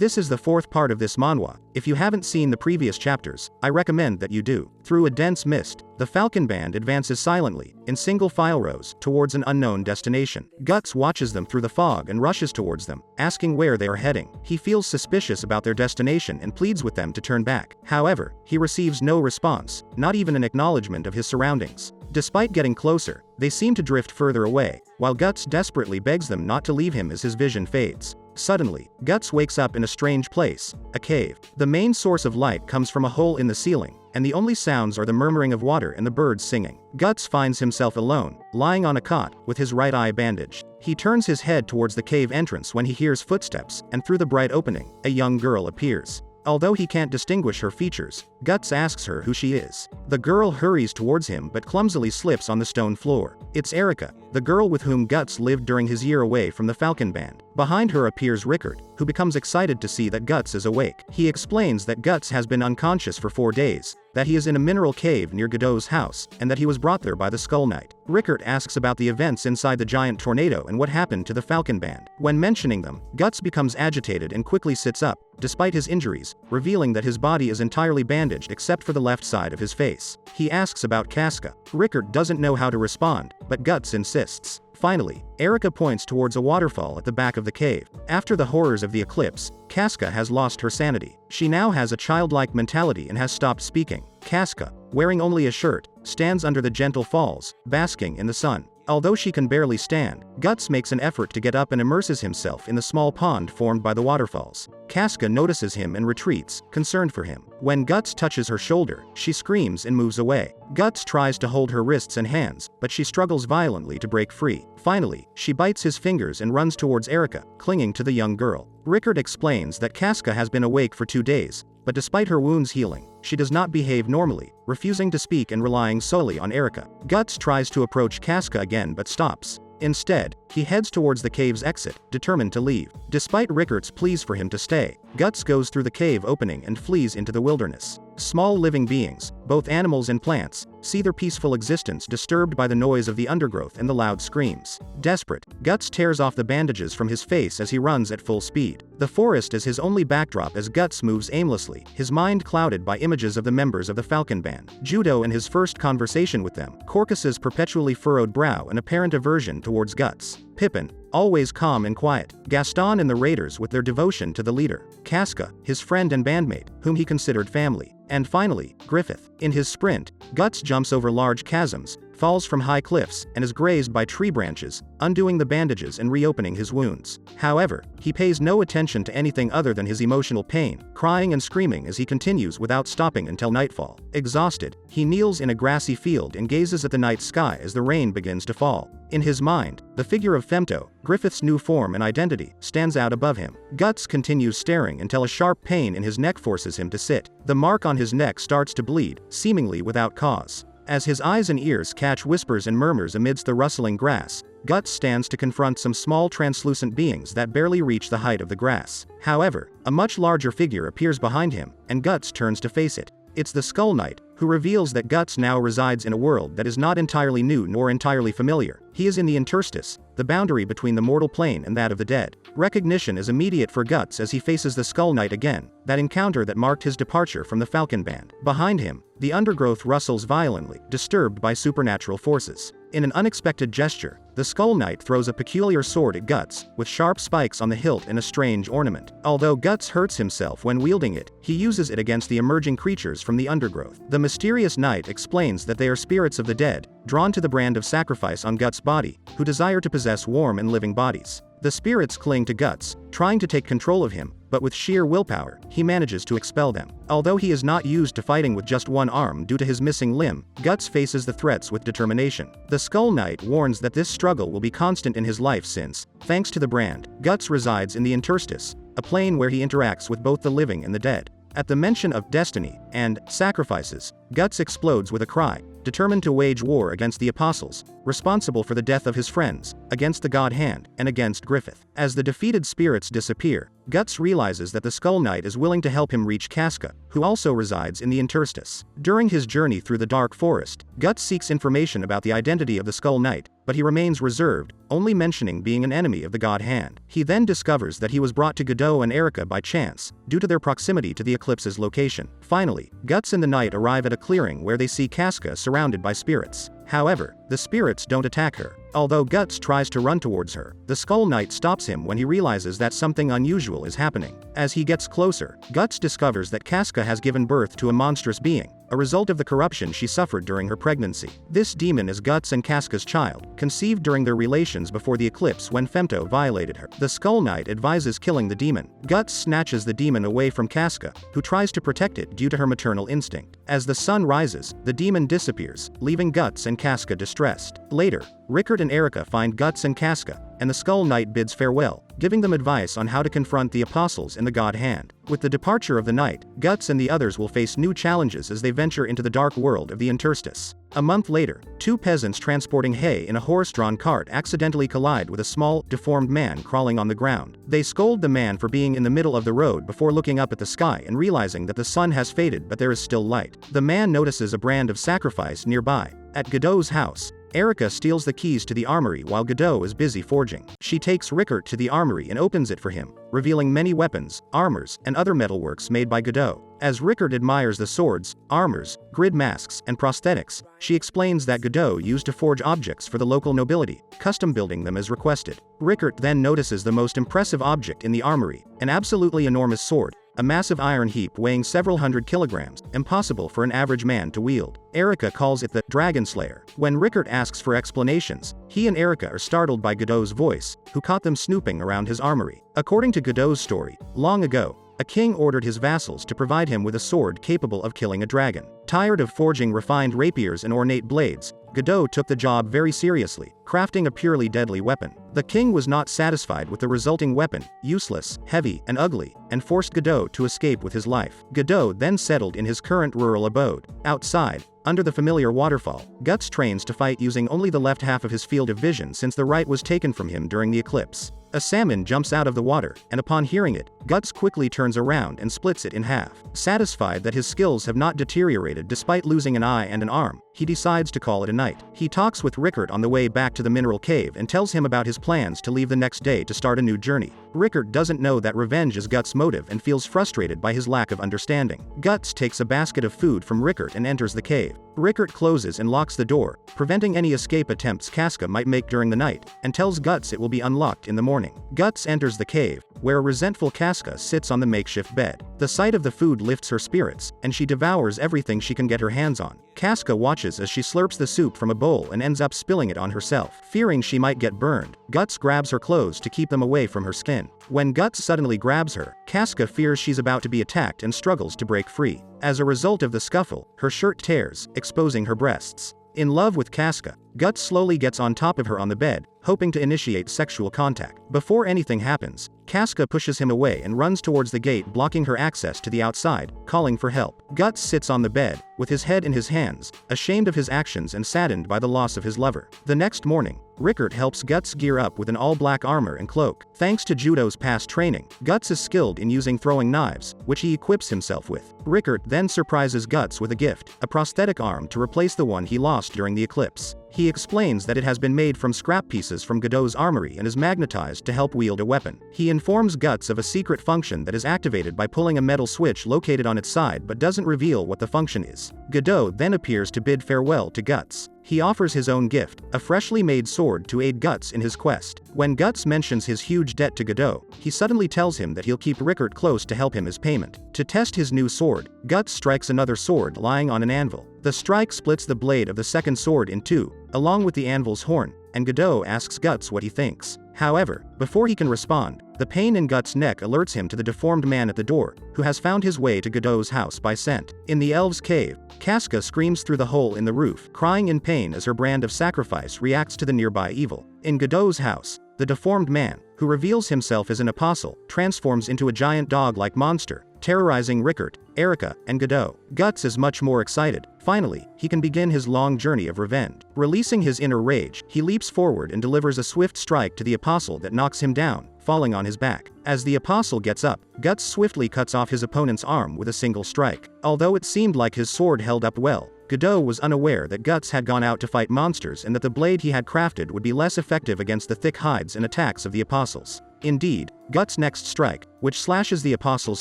This is the fourth part of this manhwa. If you haven't seen the previous chapters, I recommend that you do. Through a dense mist, the Falcon Band advances silently, in single file rows, towards an unknown destination. Guts watches them through the fog and rushes towards them, asking where they are heading. He feels suspicious about their destination and pleads with them to turn back. However, he receives no response, not even an acknowledgement of his surroundings. Despite getting closer, they seem to drift further away, while Guts desperately begs them not to leave him as his vision fades. Suddenly, Guts wakes up in a strange place, a cave. The main source of light comes from a hole in the ceiling, and the only sounds are the murmuring of water and the birds singing. Guts finds himself alone, lying on a cot, with his right eye bandaged. He turns his head towards the cave entrance when he hears footsteps, and through the bright opening, a young girl appears. Although he can't distinguish her features, Guts asks her who she is. The girl hurries towards him but clumsily slips on the stone floor. It's Erica, the girl with whom Guts lived during his year away from the Falcon Band. Behind her appears Rickard, who becomes excited to see that Guts is awake. He explains that Guts has been unconscious for 4 days, that he is in a mineral cave near Godot's house, and that he was brought there by the Skull Knight. Rickard asks about the events inside the giant tornado and what happened to the Falcon Band. When mentioning them, Guts becomes agitated and quickly sits up, despite his injuries, revealing that his body is entirely bandaged except for the left side of his face. He asks about Casca. Rickard doesn't know how to respond, but Guts insists. Finally, Erica points towards a waterfall at the back of the cave. After the horrors of the eclipse, Casca has lost her sanity. She now has a childlike mentality and has stopped speaking. Casca, wearing only a shirt, stands under the gentle falls, basking in the sun. Although she can barely stand, Guts makes an effort to get up and immerses himself in the small pond formed by the waterfalls. Casca notices him and retreats, concerned for him. When Guts touches her shoulder, she screams and moves away. Guts tries to hold her wrists and hands, but she struggles violently to break free. Finally, she bites his fingers and runs towards Erica, clinging to the young girl. Rickard explains that Casca has been awake for 2 days, but despite her wounds healing, she does not behave normally, refusing to speak and relying solely on Erica. Guts tries to approach Casca again but stops. Instead, he heads towards the cave's exit, determined to leave. Despite Rickard's pleas for him to stay, Guts goes through the cave opening and flees into the wilderness. Small living beings, both animals and plants, see their peaceful existence disturbed by the noise of the undergrowth and the loud screams. Desperate, Guts tears off the bandages from his face as he runs at full speed. The forest is his only backdrop as Guts moves aimlessly, his mind clouded by images of the members of the Falcon Band. Judo and his first conversation with them, Corcus's perpetually furrowed brow and apparent aversion towards Guts. Pippin, always calm and quiet. Gaston and the raiders with their devotion to the leader. Casca, his friend and bandmate, whom he considered family. And finally, Griffith. In his sprint, Guts jumps over large chasms, falls from high cliffs, and is grazed by tree branches, undoing the bandages and reopening his wounds. However, he pays no attention to anything other than his emotional pain, crying and screaming as he continues without stopping until nightfall. Exhausted, he kneels in a grassy field and gazes at the night sky as the rain begins to fall. In his mind, the figure of Femto, Griffith's new form and identity, stands out above him. Guts continues staring until a sharp pain in his neck forces him to sit. The mark on his neck starts to bleed, seemingly without cause. As his eyes and ears catch whispers and murmurs amidst the rustling grass, Guts stands to confront some small translucent beings that barely reach the height of the grass. However, a much larger figure appears behind him, and Guts turns to face it. It's the Skull Knight, who reveals that Guts now resides in a world that is not entirely new nor entirely familiar. He is in the interstice, the boundary between the mortal plane and that of the dead. Recognition is immediate for Guts as he faces the Skull Knight again, that encounter that marked his departure from the Falcon Band. Behind him, the undergrowth rustles violently, disturbed by supernatural forces. In an unexpected gesture, the Skull Knight throws a peculiar sword at Guts, with sharp spikes on the hilt and a strange ornament. Although Guts hurts himself when wielding it, he uses it against the emerging creatures from the undergrowth. The mysterious knight explains that they are spirits of the dead, drawn to the brand of sacrifice on Guts' body, who desire to possess warm and living bodies. The spirits cling to Guts, trying to take control of him, but with sheer willpower, he manages to expel them. Although he is not used to fighting with just one arm due to his missing limb, Guts faces the threats with determination. The Skull Knight warns that this struggle will be constant in his life since, thanks to the brand, Guts resides in the interstice, a plane where he interacts with both the living and the dead. At the mention of destiny and sacrifices, Guts explodes with a cry, determined to wage war against the apostles, responsible for the death of his friends, against the God Hand, and against Griffith. As the defeated spirits disappear, Guts realizes that the Skull Knight is willing to help him reach Casca, who also resides in the interstice. During his journey through the dark forest, Guts seeks information about the identity of the Skull Knight, but he remains reserved, only mentioning being an enemy of the God Hand. He then discovers that he was brought to Godot and Erica by chance, due to their proximity to the eclipse's location. Finally, Guts and the Knight arrive at a clearing where they see Casca surrounded by spirits. However, the spirits don't attack her. Although Guts tries to run towards her, the Skull Knight stops him when he realizes that something unusual is happening. As he gets closer, Guts discovers that Casca has given birth to a monstrous being, a result of the corruption she suffered during her pregnancy. This demon is Guts and Casca's child, conceived during their relations before the eclipse when Femto violated her. The Skull Knight advises killing the demon. Guts snatches the demon away from Casca, who tries to protect it due to her maternal instinct. As the sun rises, the demon disappears, leaving Guts and Casca distressed. Later, Rickard and Erica find Guts and Casca, and the Skull Knight bids farewell, giving them advice on how to confront the apostles and the God Hand. With the departure of the Knight, Guts and the others will face new challenges as they venture into the dark world of the interstice. A month later, two peasants transporting hay in a horse-drawn cart accidentally collide with a small, deformed man crawling on the ground. They scold the man for being in the middle of the road before looking up at the sky and realizing that the sun has faded but there is still light. The man notices a brand of sacrifice nearby. At Godot's house, Erica steals the keys to the armory while Godot is busy forging. She takes Rickard to the armory and opens it for him, revealing many weapons, armors, and other metalworks made by Godot. As Rickard admires the swords, armors, grid masks, and prosthetics, she explains that Godot used to forge objects for the local nobility, custom building them as requested. Rickard then notices the most impressive object in the armory, an absolutely enormous sword, a massive iron heap weighing several hundred kilograms, impossible for an average man to wield. Erica calls it the Dragon Slayer. When Rickard asks for explanations, he and Erica are startled by Godot's voice, who caught them snooping around his armory. According to Godot's story, long ago, a king ordered his vassals to provide him with a sword capable of killing a dragon. Tired of forging refined rapiers and ornate blades, Godot took the job very seriously, crafting a purely deadly weapon. The king was not satisfied with the resulting weapon, useless, heavy, and ugly, and forced Godot to escape with his life. Godot then settled in his current rural abode. Outside, under the familiar waterfall, Guts trains to fight using only the left half of his field of vision since the right was taken from him during the eclipse. A salmon jumps out of the water, and upon hearing it, Guts quickly turns around and splits it in half. Satisfied that his skills have not deteriorated despite losing an eye and an arm, he decides to call it a night. He talks with Rickard on the way back to the mineral cave and tells him about his plans to leave the next day to start a new journey. Rickard doesn't know that revenge is Guts' motive and feels frustrated by his lack of understanding. Guts takes a basket of food from Rickard and enters the cave. Rickard closes and locks the door, preventing any escape attempts Casca might make during the night, and tells Guts it will be unlocked in the morning. Guts enters the cave, where a resentful Casca sits on the makeshift bed. The sight of the food lifts her spirits, and she devours everything she can get her hands on. Casca watches as she slurps the soup from a bowl and ends up spilling it on herself. Fearing she might get burned, Guts grabs her clothes to keep them away from her skin. When Guts suddenly grabs her, Casca fears she's about to be attacked and struggles to break free. As a result of the scuffle, her shirt tears, exposing her breasts. In love with Casca, Guts slowly gets on top of her on the bed, hoping to initiate sexual contact. Before anything happens, Casca pushes him away and runs towards the gate, blocking her access to the outside, calling for help. Guts sits on the bed, with his head in his hands, ashamed of his actions and saddened by the loss of his lover. The next morning, Rickard helps Guts gear up with an all-black armor and cloak. Thanks to Judo's past training, Guts is skilled in using throwing knives, which he equips himself with. Rickard then surprises Guts with a gift, a prosthetic arm to replace the one he lost during the eclipse. He explains that it has been made from scrap pieces from Godot's armory and is magnetized to help wield a weapon. He informs Guts of a secret function that is activated by pulling a metal switch located on its side but doesn't reveal what the function is. Godot then appears to bid farewell to Guts. He offers his own gift, a freshly made sword to aid Guts in his quest. When Guts mentions his huge debt to Godot, he suddenly tells him that he'll keep Rickard close to help him as payment. To test his new sword, Guts strikes another sword lying on an anvil. The strike splits the blade of the second sword in two, along with the anvil's horn, and Godot asks Guts what he thinks. However, before he can respond, the pain in Guts' neck alerts him to the deformed man at the door, who has found his way to Godot's house by scent. In the elves' cave, Casca screams through the hole in the roof, crying in pain as her brand of sacrifice reacts to the nearby evil. In Godot's house, the deformed man, who reveals himself as an apostle, transforms into a giant dog-like monster, terrorizing Rickert, Erica, and Godot. Guts is much more excited. Finally, he can begin his long journey of revenge. Releasing his inner rage, he leaps forward and delivers a swift strike to the apostle that knocks him down, falling on his back. As the apostle gets up, Guts swiftly cuts off his opponent's arm with a single strike. Although it seemed like his sword held up well, Godot was unaware that Guts had gone out to fight monsters and that the blade he had crafted would be less effective against the thick hides and attacks of the apostles. Indeed, Guts' next strike, which slashes the apostle's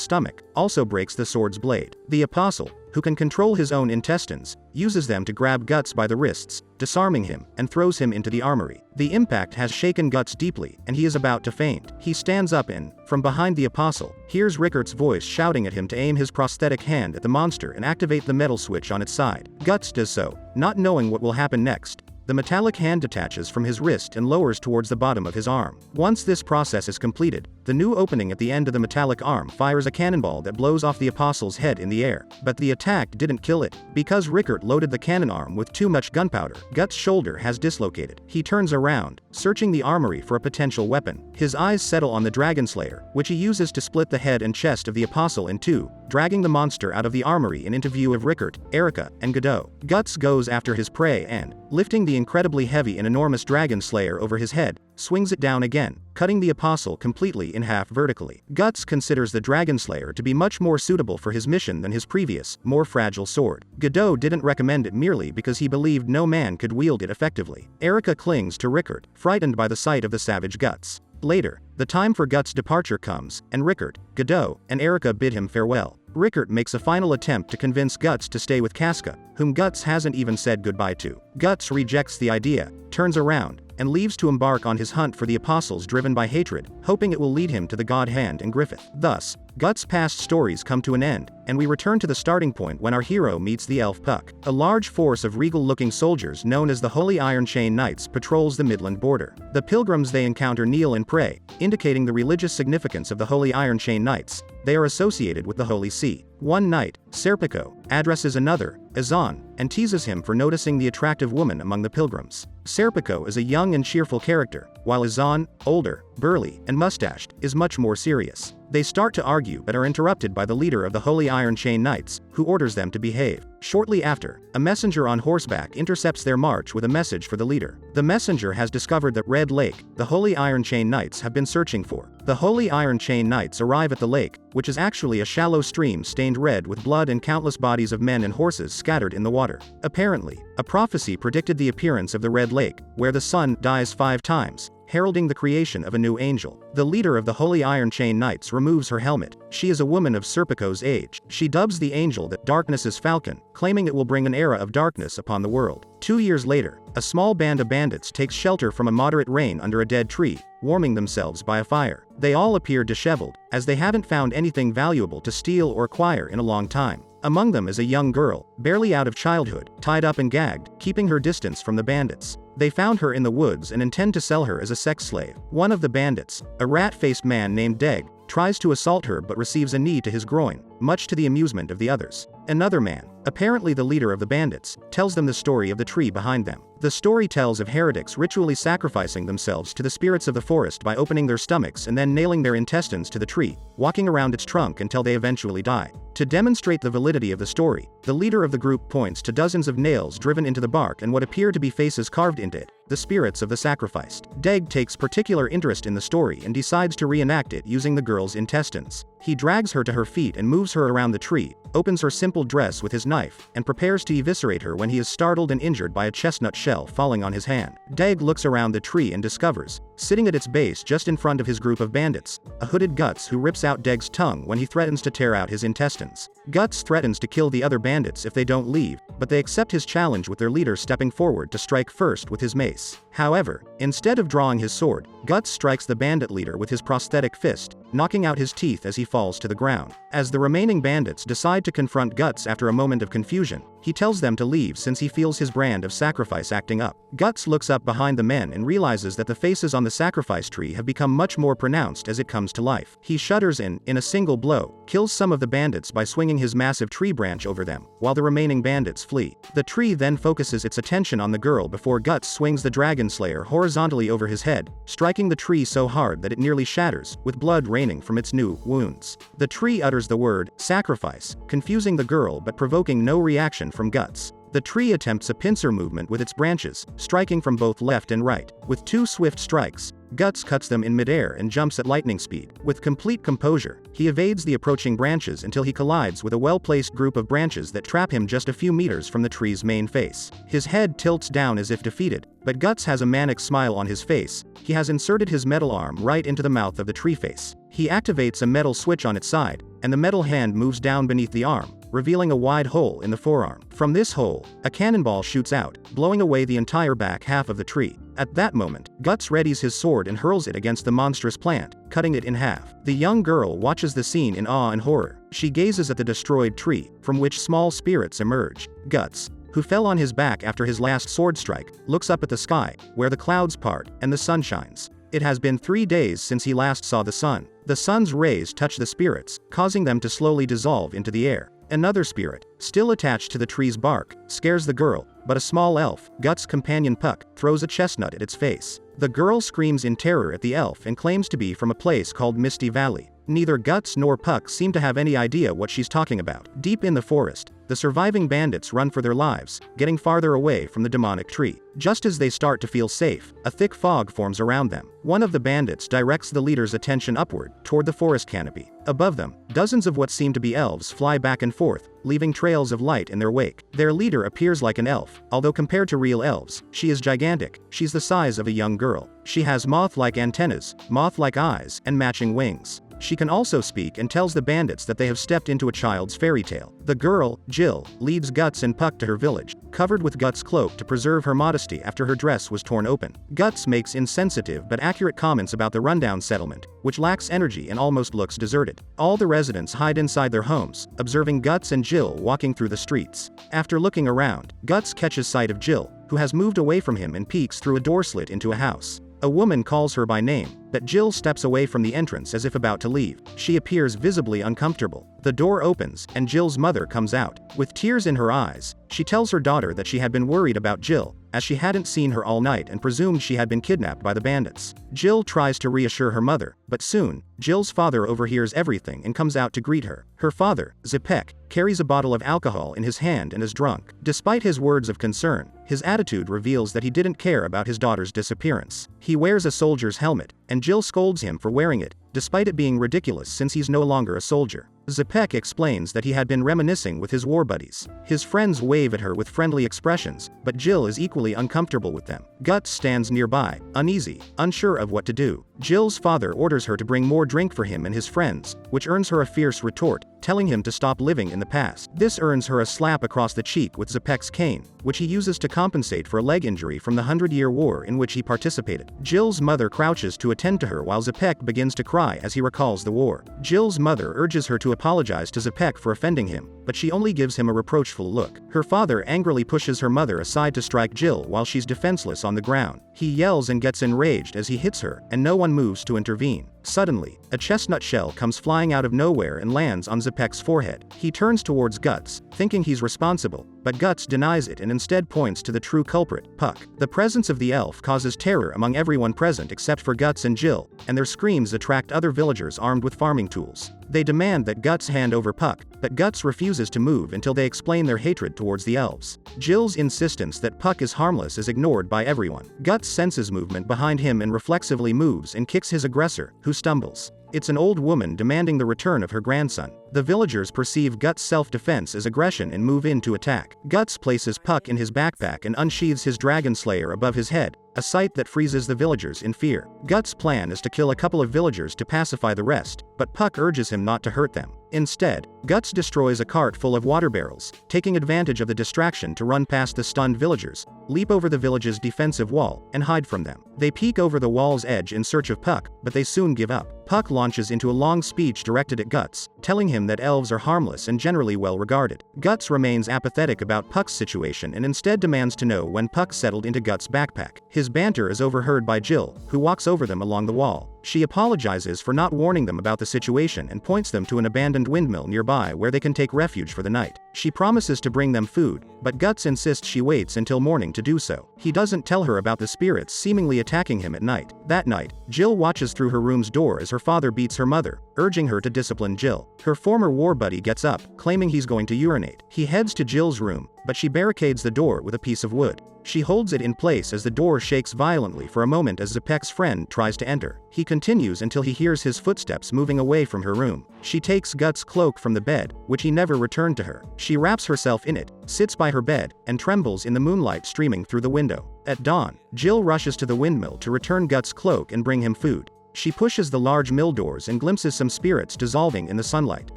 stomach, also breaks the sword's blade. The apostle, who can control his own intestines, uses them to grab Guts by the wrists, disarming him, and throws him into the armory. The impact has shaken Guts deeply, and he is about to faint. He stands up and, from behind the apostle, hears Rickert's voice shouting at him to aim his prosthetic hand at the monster and activate the metal switch on its side. Guts does so, not knowing what will happen next. The metallic hand detaches from his wrist and lowers towards the bottom of his arm. Once this process is completed, the new opening at the end of the metallic arm fires a cannonball that blows off the apostle's head in the air. But the attack didn't kill it. Because Rickert loaded the cannon arm with too much gunpowder, Guts' shoulder has dislocated. He turns around, searching the armory for a potential weapon. His eyes settle on the dragon slayer, which he uses to split the head and chest of the apostle in two, dragging the monster out of the armory and into view of Rickert, Erica, and Godot. Guts goes after his prey and, lifting the incredibly heavy and enormous dragon slayer over his head, swings it down again, cutting the apostle completely in half vertically. Guts considers the dragon slayer to be much more suitable for his mission than his previous, more fragile sword. Godot didn't recommend it merely because he believed no man could wield it effectively. Erica clings to Rickert, frightened by the sight of the savage Guts. Later, the time for Guts' departure comes, and Rickert, Godot, and Erica bid him farewell. Rickert makes a final attempt to convince Guts to stay with Casca, whom Guts hasn't even said goodbye to. Guts rejects the idea, turns around, and leaves to embark on his hunt for the apostles driven by hatred, hoping it will lead him to the god Hand and Griffith. Thus, Guts' past stories come to an end, and we return to the starting point when our hero meets the elf Puck. A large force of regal-looking soldiers known as the Holy Iron Chain Knights patrols the Midland border. The pilgrims they encounter kneel and pray, indicating the religious significance of the Holy Iron Chain Knights. They are associated with the Holy See. One knight, Serpico, addresses another, Azan, and teases him for noticing the attractive woman among the pilgrims. Serpico is a young and cheerful character, while Azan, older, burly, and mustached, is much more serious. They start to argue but are interrupted by the leader of the Holy Iron Chain Knights, who orders them to behave. Shortly after, a messenger on horseback intercepts their march with a message for the leader. The messenger has discovered that Red Lake, the Holy Iron Chain Knights have been searching for. The Holy Iron Chain Knights arrive at the lake, which is actually a shallow stream stained red with blood and countless bodies of men and horses scattered in the water. Apparently, a prophecy predicted the appearance of the Red Lake, where the sun dies 5 times, heralding the creation of a new angel. The leader of the Holy Iron Chain Knights removes her helmet. She is a woman of Serpico's age. She dubs the angel that Darkness's Falcon, claiming it will bring an era of darkness upon the world. 2 years later, a small band of bandits takes shelter from a moderate rain under a dead tree, warming themselves by a fire. They all appear disheveled, as they haven't found anything valuable to steal or acquire in a long time. Among them is a young girl, barely out of childhood, tied up and gagged, keeping her distance from the bandits. They found her in the woods and intend to sell her as a sex slave. One of the bandits, a rat-faced man named Deg, tries to assault her but receives a knee to his groin, much to the amusement of the others. Another man, apparently the leader of the bandits, tells them the story of the tree behind them. The story tells of heretics ritually sacrificing themselves to the spirits of the forest by opening their stomachs and then nailing their intestines to the tree, walking around its trunk until they eventually die. To demonstrate the validity of the story, the leader of the group points to dozens of nails driven into the bark and what appear to be faces carved into it, the spirits of the sacrificed. Deg takes particular interest in the story and decides to reenact it using the girl's intestines. He drags her to her feet and moves her around the tree, opens her simple dress with his knife, and prepares to eviscerate her when he is startled and injured by a chestnut shell falling on his hand. Deg looks around the tree and discovers, sitting at its base just in front of his group of bandits, a hooded Guts who rips out Deg's tongue when he threatens to tear out his intestines. Guts threatens to kill the other bandits if they don't leave, but they accept his challenge with their leader stepping forward to strike first with his mace. However, instead of drawing his sword, Guts strikes the bandit leader with his prosthetic fist, knocking out his teeth as he falls to the ground. As the remaining bandits decide to confront Guts after a moment of confusion, he tells them to leave since he feels his brand of sacrifice acting up. Guts looks up behind the men and realizes that the faces on the sacrifice tree have become much more pronounced as it comes to life. He shudders and, in a single blow, kills some of the bandits by swinging his massive tree branch over them, while the remaining bandits flee. The tree then focuses its attention on the girl before Guts swings the Dragon Slayer horizontally over his head, striking the tree so hard that it nearly shatters, with blood raining from its new wounds. The tree utters the word sacrifice, confusing the girl but provoking no reaction from Guts. The tree attempts a pincer movement with its branches, striking from both left and right. With 2 swift strikes, Guts cuts them in midair and jumps at lightning speed. With complete composure, he evades the approaching branches until he collides with a well-placed group of branches that trap him just a few meters from the tree's main face. His head tilts down as if defeated, but Guts has a manic smile on his face. He has inserted his metal arm right into the mouth of the tree face. He activates a metal switch on its side, and the metal hand moves down beneath the arm, revealing a wide hole in the forearm. From this hole, a cannonball shoots out, blowing away the entire back half of the tree. At that moment, Guts readies his sword and hurls it against the monstrous plant, cutting it in half. The young girl watches the scene in awe and horror. She gazes at the destroyed tree, from which small spirits emerge. Guts, who fell on his back after his last sword strike, looks up at the sky, where the clouds part, and the sun shines. It has been 3 days since he last saw the sun. The sun's rays touch the spirits, causing them to slowly dissolve into the air. Another spirit, still attached to the tree's bark, scares the girl, but a small elf, Guts' companion Puck, throws a chestnut at its face. The girl screams in terror at the elf and claims to be from a place called Misty Valley. Neither Guts nor Puck seem to have any idea what she's talking about. Deep in the forest, the surviving bandits run for their lives, getting farther away from the demonic tree. Just as they start to feel safe, a thick fog forms around them. One of the bandits directs the leader's attention upward, toward the forest canopy. Above them, dozens of what seem to be elves fly back and forth, leaving trails of light in their wake. Their leader appears like an elf, although compared to real elves, she is gigantic. She's the size of a young girl. She has moth-like antennas, moth-like eyes, and matching wings. She can also speak and tells the bandits that they have stepped into a child's fairy tale. The girl, Jill, leads Guts and Puck to her village, covered with Guts' cloak to preserve her modesty after her dress was torn open. Guts makes insensitive but accurate comments about the rundown settlement, which lacks energy and almost looks deserted. All the residents hide inside their homes, observing Guts and Jill walking through the streets. After looking around, Guts catches sight of Jill, who has moved away from him and peeks through a door slit into a house. A woman calls her by name, but Jill steps away from the entrance as if about to leave. She appears visibly uncomfortable. The door opens, and Jill's mother comes out. With tears in her eyes, she tells her daughter that she had been worried about Jill, as she hadn't seen her all night and presumed she had been kidnapped by the bandits. Jill tries to reassure her mother, but soon, Jill's father overhears everything and comes out to greet her. Her father, Zipek, carries a bottle of alcohol in his hand and is drunk. Despite his words of concern, his attitude reveals that he didn't care about his daughter's disappearance. He wears a soldier's helmet, and Jill scolds him for wearing it, despite it being ridiculous since he's no longer a soldier. Zipek explains that he had been reminiscing with his war buddies. His friends wave at her with friendly expressions, but Jill is equally uncomfortable with them. Guts stands nearby, uneasy, unsure of what to do. Jill's father orders her to bring more drink for him and his friends, which earns her a fierce retort, telling him to stop living in the past. This earns her a slap across the cheek with Zipek's cane, which he uses to compensate for a leg injury from the 100-Year War in which he participated. Jill's mother crouches to attend to her while Zipek begins to cry as he recalls the war. Jill's mother urges her to apologize to Zipek for offending him, but she only gives him a reproachful look. Her father angrily pushes her mother aside to strike Jill while she's defenseless on the ground. He yells and gets enraged as he hits her, and no one moves to intervene. Suddenly, a chestnut shell comes flying out of nowhere and lands on Zipek's forehead. He turns towards Guts, thinking he's responsible, but Guts denies it and instead points to the true culprit, Puck. The presence of the elf causes terror among everyone present except for Guts and Jill, and their screams attract other villagers armed with farming tools. They demand that Guts hand over Puck, but Guts refuses to move until they explain their hatred towards the elves. Jill's insistence that Puck is harmless is ignored by everyone. Guts senses movement behind him and reflexively moves and kicks his aggressor, who stumbles. It's an old woman demanding the return of her grandson. The villagers perceive Guts' self-defense as aggression and move in to attack. Guts places Puck in his backpack and unsheathes his dragon slayer above his head, a sight that freezes the villagers in fear. Guts' plan is to kill a couple of villagers to pacify the rest, but Puck urges him not to hurt them. Instead, Guts destroys a cart full of water barrels, taking advantage of the distraction to run past the stunned villagers, leap over the village's defensive wall, and hide from them. They peek over the wall's edge in search of Puck, but they soon give up. Puck launches into a long speech directed at Guts, telling him that elves are harmless and generally well regarded. Guts remains apathetic about Puck's situation and instead demands to know when Puck settled into Guts' backpack. His banter is overheard by Jill, who walks over them along the wall. She apologizes for not warning them about the situation and points them to an abandoned windmill nearby where they can take refuge for the night. She promises to bring them food, but Guts insists she waits until morning to do so. He doesn't tell her about the spirits seemingly attacking him at night. That night, Jill watches through her room's door as her father beats her mother, urging her to discipline Jill. Her former war buddy gets up, claiming he's going to urinate. He heads to Jill's room, but she barricades the door with a piece of wood. She holds it in place as the door shakes violently for a moment as Zepek's friend tries to enter. He continues until he hears his footsteps moving away from her room. She takes Guts' cloak from the bed, which he never returned to her. She wraps herself in it, sits by her bed, and trembles in the moonlight streaming through the window. At dawn, Jill rushes to the windmill to return Guts' cloak and bring him food. She pushes the large mill doors and glimpses some spirits dissolving in the sunlight.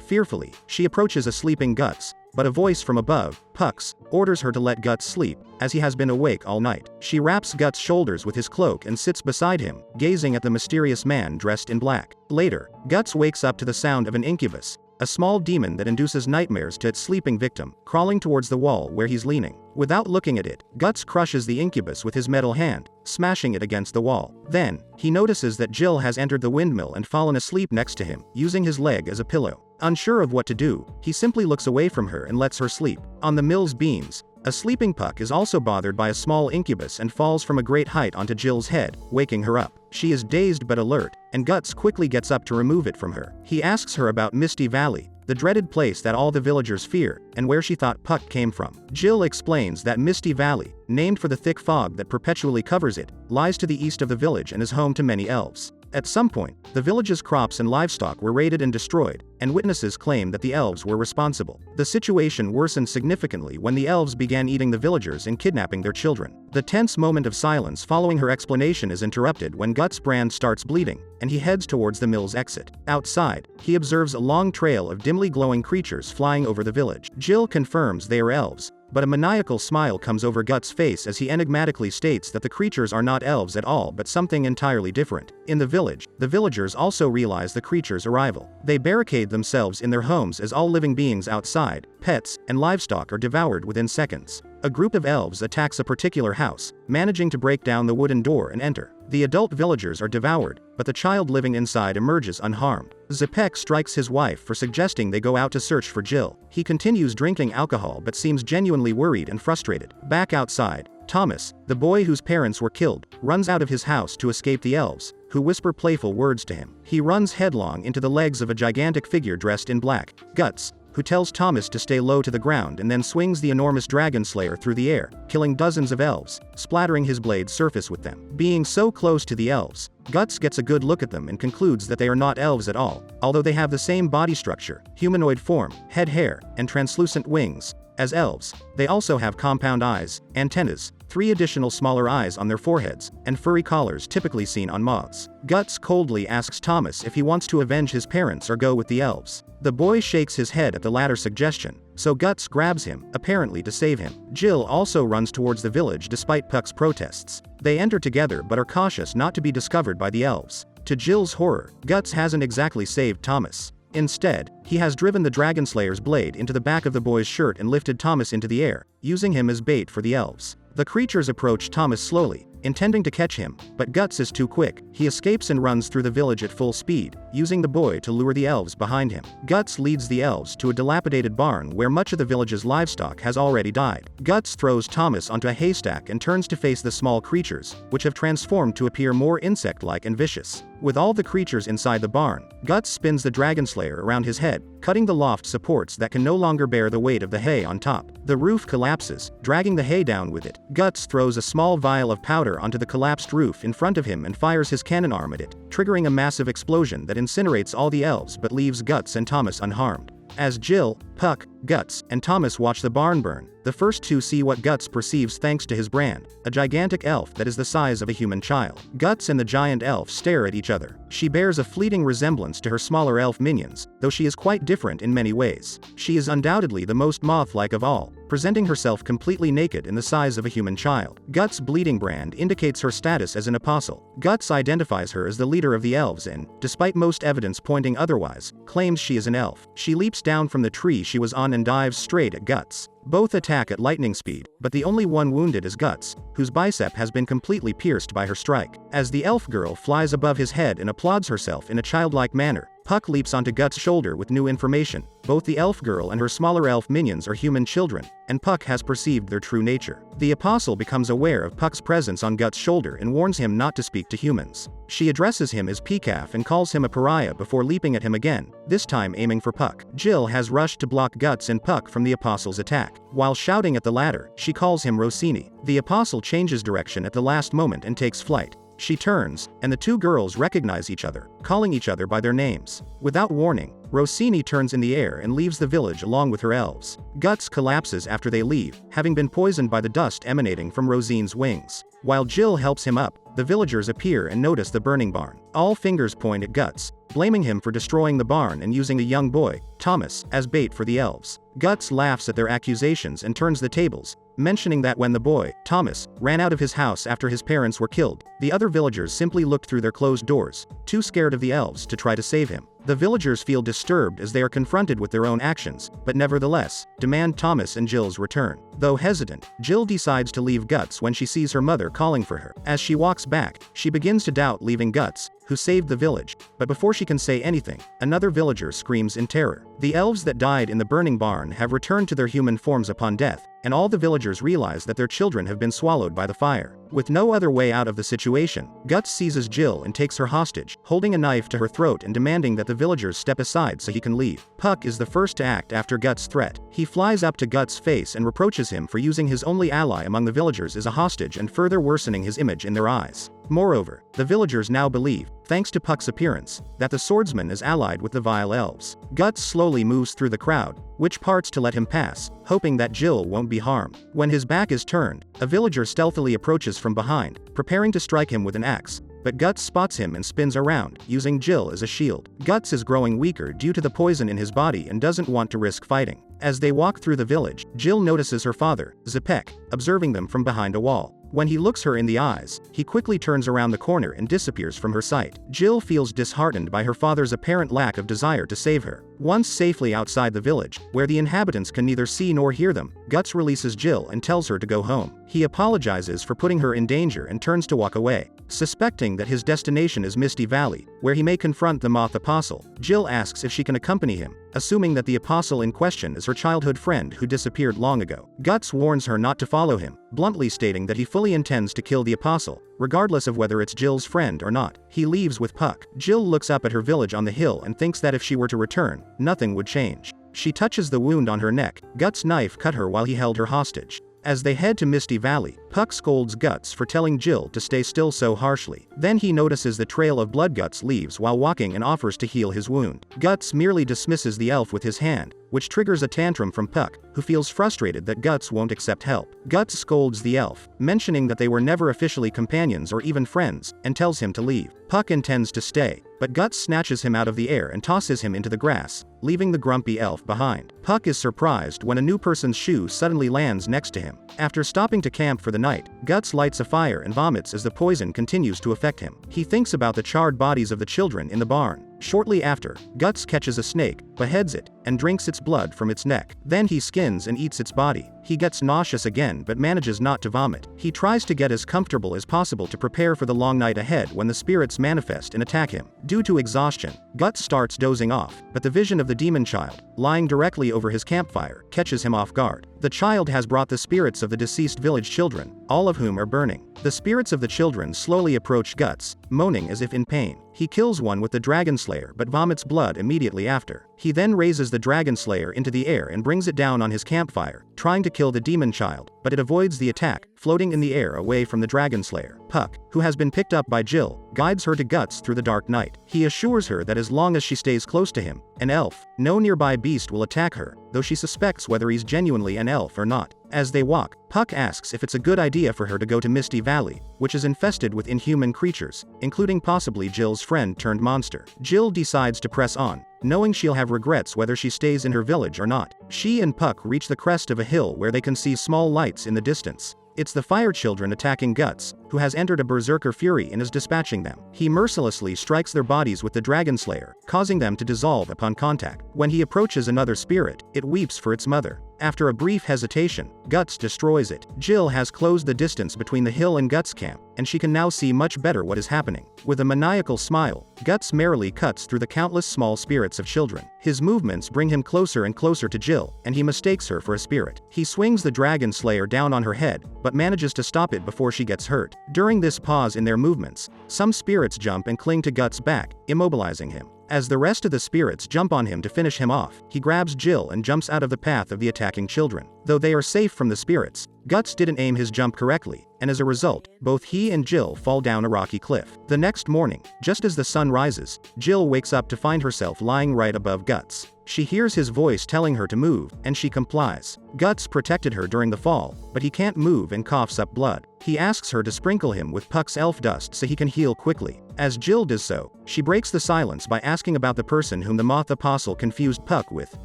Fearfully, she approaches a sleeping Guts, but a voice from above, Puck's, orders her to let Guts sleep, as he has been awake all night. She wraps Guts' shoulders with his cloak and sits beside him, gazing at the mysterious man dressed in black. Later, Guts wakes up to the sound of an incubus, a small demon that induces nightmares to its sleeping victim, crawling towards the wall where he's leaning. Without looking at it, Guts crushes the incubus with his metal hand, smashing it against the wall. Then, he notices that Jill has entered the windmill and fallen asleep next to him, using his leg as a pillow. Unsure of what to do, he simply looks away from her and lets her sleep. On the mill's beams, a sleeping Puck is also bothered by a small incubus and falls from a great height onto Jill's head, waking her up. She is dazed but alert, and Guts quickly gets up to remove it from her. He asks her about Misty Valley, the dreaded place that all the villagers fear, and where she thought Puck came from. Jill explains that Misty Valley, named for the thick fog that perpetually covers it, lies to the east of the village and is home to many elves. At some point, the village's crops and livestock were raided and destroyed, and witnesses claim that the elves were responsible. The situation worsened significantly when the elves began eating the villagers and kidnapping their children. The tense moment of silence following her explanation is interrupted when Guts' brand starts bleeding, and he heads towards the mill's exit. Outside, he observes a long trail of dimly glowing creatures flying over the village. Jill confirms they are elves, but a maniacal smile comes over Guts' face as he enigmatically states that the creatures are not elves at all but something entirely different. In the village, the villagers also realize the creatures' arrival. They barricade themselves in their homes as all living beings outside, pets, and livestock are devoured within seconds. A group of elves attacks a particular house, managing to break down the wooden door and enter. The adult villagers are devoured, but the child living inside emerges unharmed. Zepek strikes his wife for suggesting they go out to search for Jill. He continues drinking alcohol but seems genuinely worried and frustrated. Back outside, Thomas, the boy whose parents were killed, runs out of his house to escape the elves, who whisper playful words to him. He runs headlong into the legs of a gigantic figure dressed in black. Guts, who tells Thomas to stay low to the ground and then swings the enormous dragon slayer through the air, killing dozens of elves, splattering his blade's surface with them. Being so close to the elves, Guts gets a good look at them and concludes that they are not elves at all, although they have the same body structure, humanoid form, head hair, and translucent wings. As elves, they also have compound eyes, antennas, 3 additional smaller eyes on their foreheads, and furry collars typically seen on moths. Guts coldly asks Thomas if he wants to avenge his parents or go with the elves. The boy shakes his head at the latter suggestion, so Guts grabs him, apparently to save him. Jill also runs towards the village despite Puck's protests. They enter together but are cautious not to be discovered by the elves. To Jill's horror, Guts hasn't exactly saved Thomas. Instead, he has driven the Dragon Slayer's blade into the back of the boy's shirt and lifted Thomas into the air, using him as bait for the elves. The creatures approach Thomas slowly, intending to catch him, but Guts is too quick. He escapes and runs through the village at full speed, using the boy to lure the elves behind him. Guts leads the elves to a dilapidated barn where much of the village's livestock has already died. Guts throws Thomas onto a haystack and turns to face the small creatures, which have transformed to appear more insect-like and vicious. With all the creatures inside the barn, Guts spins the Dragon Slayer around his head, cutting the loft supports that can no longer bear the weight of the hay on top. The roof collapses, dragging the hay down with it. Guts throws a small vial of powder onto the collapsed roof in front of him and fires his cannon arm at it, triggering a massive explosion that incinerates all the elves but leaves Guts and Thomas unharmed. As Jill, Puck, Guts, and Thomas watch the barn burn. The first two see what Guts perceives thanks to his brand, a gigantic elf that is the size of a human child. Guts and the giant elf stare at each other. She bears a fleeting resemblance to her smaller elf minions, though she is quite different in many ways. She is undoubtedly the most moth-like of all, presenting herself completely naked in the size of a human child. Guts' bleeding brand indicates her status as an apostle. Guts identifies her as the leader of the elves and, despite most evidence pointing otherwise, claims she is an elf. She leaps down from the tree she was on and dives straight at Guts. Both attack at lightning speed, but the only one wounded is Guts, whose bicep has been completely pierced by her strike. As the elf girl flies above his head and applauds herself in a childlike manner, Puck leaps onto Guts' shoulder with new information. Both the elf girl and her smaller elf minions are human children, and Puck has perceived their true nature. The apostle becomes aware of Puck's presence on Guts' shoulder and warns him not to speak to humans. She addresses him as Peacaf and calls him a pariah before leaping at him again, this time aiming for Puck. Jill has rushed to block Guts and Puck from the apostle's attack. While shouting at the latter, she calls him Rosine. The apostle changes direction at the last moment and takes flight. She turns, and the two girls recognize each other, calling each other by their names. Without warning, Rosine turns in the air and leaves the village along with her elves. Guts collapses after they leave, having been poisoned by the dust emanating from Rosine's wings. While Jill helps him up, the villagers appear and notice the burning barn. All fingers point at Guts, blaming him for destroying the barn and using a young boy, Thomas, as bait for the elves. Guts laughs at their accusations and turns the tables, mentioning that when the boy, Thomas, ran out of his house after his parents were killed, the other villagers simply looked through their closed doors, too scared of the elves to try to save him. The villagers feel disturbed as they are confronted with their own actions, but nevertheless, demand Thomas and Jill's return. Though hesitant, Jill decides to leave Guts when she sees her mother calling for her. As she walks back, she begins to doubt leaving Guts, who saved the village, but before she can say anything, another villager screams in terror. The elves that died in the burning barn have returned to their human forms upon death, and all the villagers realize that their children have been swallowed by the fire. With no other way out of the situation, Guts seizes Jill and takes her hostage, holding a knife to her throat and demanding that the villagers step aside so he can leave. Puck is the first to act after Guts' threat. He flies up to Guts' face and reproaches him for using his only ally among the villagers as a hostage and further worsening his image in their eyes. Moreover, the villagers now believe, thanks to Puck's appearance, that the swordsman is allied with the vile elves. Guts slowly moves through the crowd, which parts to let him pass, hoping that Jill won't be harmed. When his back is turned, a villager stealthily approaches from behind, preparing to strike him with an axe, but Guts spots him and spins around, using Jill as a shield. Guts is growing weaker due to the poison in his body and doesn't want to risk fighting. As they walk through the village, Jill notices her father, Zepek, observing them from behind a wall. When he looks her in the eyes, he quickly turns around the corner and disappears from her sight. Jill feels disheartened by her father's apparent lack of desire to save her. Once safely outside the village, where the inhabitants can neither see nor hear them, Guts releases Jill and tells her to go home. He apologizes for putting her in danger and turns to walk away. Suspecting that his destination is Misty Valley, where he may confront the Moth Apostle, Jill asks if she can accompany him, assuming that the apostle in question is her childhood friend who disappeared long ago. Guts warns her not to follow him, bluntly stating that he fully intends to kill the apostle, regardless of whether it's Jill's friend or not. He leaves with Puck. Jill looks up at her village on the hill and thinks that if she were to return, nothing would change. She touches the wound on her neck. Guts' knife cut her while he held her hostage. As they head to Misty Valley, Puck scolds Guts for telling Jill to stay still so harshly. Then he notices the trail of blood Guts leaves while walking and offers to heal his wound. Guts merely dismisses the elf with his hand, which triggers a tantrum from Puck, who feels frustrated that Guts won't accept help. Guts scolds the elf, mentioning that they were never officially companions or even friends, and tells him to leave. Puck intends to stay, but Guts snatches him out of the air and tosses him into the grass, leaving the grumpy elf behind. Puck is surprised when a new person's shoe suddenly lands next to him. After stopping to camp for the night, Guts lights a fire and vomits as the poison continues to affect him. He thinks about the charred bodies of the children in the barn. Shortly after, Guts catches a snake, beheads it, and drinks its blood from its neck. Then he skins and eats its body. He gets nauseous again but manages not to vomit. He tries to get as comfortable as possible to prepare for the long night ahead when the spirits manifest and attack him. Due to exhaustion, Guts starts dozing off, but the vision of the demon child, lying directly over his campfire, catches him off guard. The child has brought the spirits of the deceased village children, all of whom are burning. The spirits of the children slowly approach Guts, moaning as if in pain. He kills one with the Dragon Slayer but vomits blood immediately after. He then raises the Dragon Slayer into the air and brings it down on his campfire, trying to kill the demon child, but it avoids the attack, floating in the air away from the Dragon Slayer. Puck, who has been picked up by Jill, guides her to Guts through the dark night. He assures her that as long as she stays close to him, an elf, no nearby beast will attack her, though she suspects whether he's genuinely an elf or not. As they walk, Puck asks if it's a good idea for her to go to Misty Valley, which is infested with inhuman creatures, including possibly Jill's friend turned monster. Jill decides to press on, knowing she'll have regrets whether she stays in her village or not. She and Puck reach the crest of a hill where they can see small lights in the distance. It's the Fire Children attacking Guts, who has entered a berserker fury and is dispatching them. He mercilessly strikes their bodies with the Dragon Slayer, causing them to dissolve upon contact. When he approaches another spirit, it weeps for its mother. After a brief hesitation, Guts destroys it. Jill has closed the distance between the hill and Guts' camp, and she can now see much better what is happening. With a maniacal smile, Guts merrily cuts through the countless small spirits of children. His movements bring him closer and closer to Jill, and he mistakes her for a spirit. He swings the Dragon Slayer down on her head, but manages to stop it before she gets hurt. During this pause in their movements, some spirits jump and cling to Guts' back, immobilizing him. As the rest of the spirits jump on him to finish him off, he grabs Jill and jumps out of the path of the attacking children. Though they are safe from the spirits, Guts didn't aim his jump correctly, and as a result, both he and Jill fall down a rocky cliff. The next morning, just as the sun rises, Jill wakes up to find herself lying right above Guts. She hears his voice telling her to move, and she complies. Guts protected her during the fall, but he can't move and coughs up blood. He asks her to sprinkle him with Puck's elf dust so he can heal quickly. As Jill does so, she breaks the silence by asking about the person whom the Moth Apostle confused Puck with,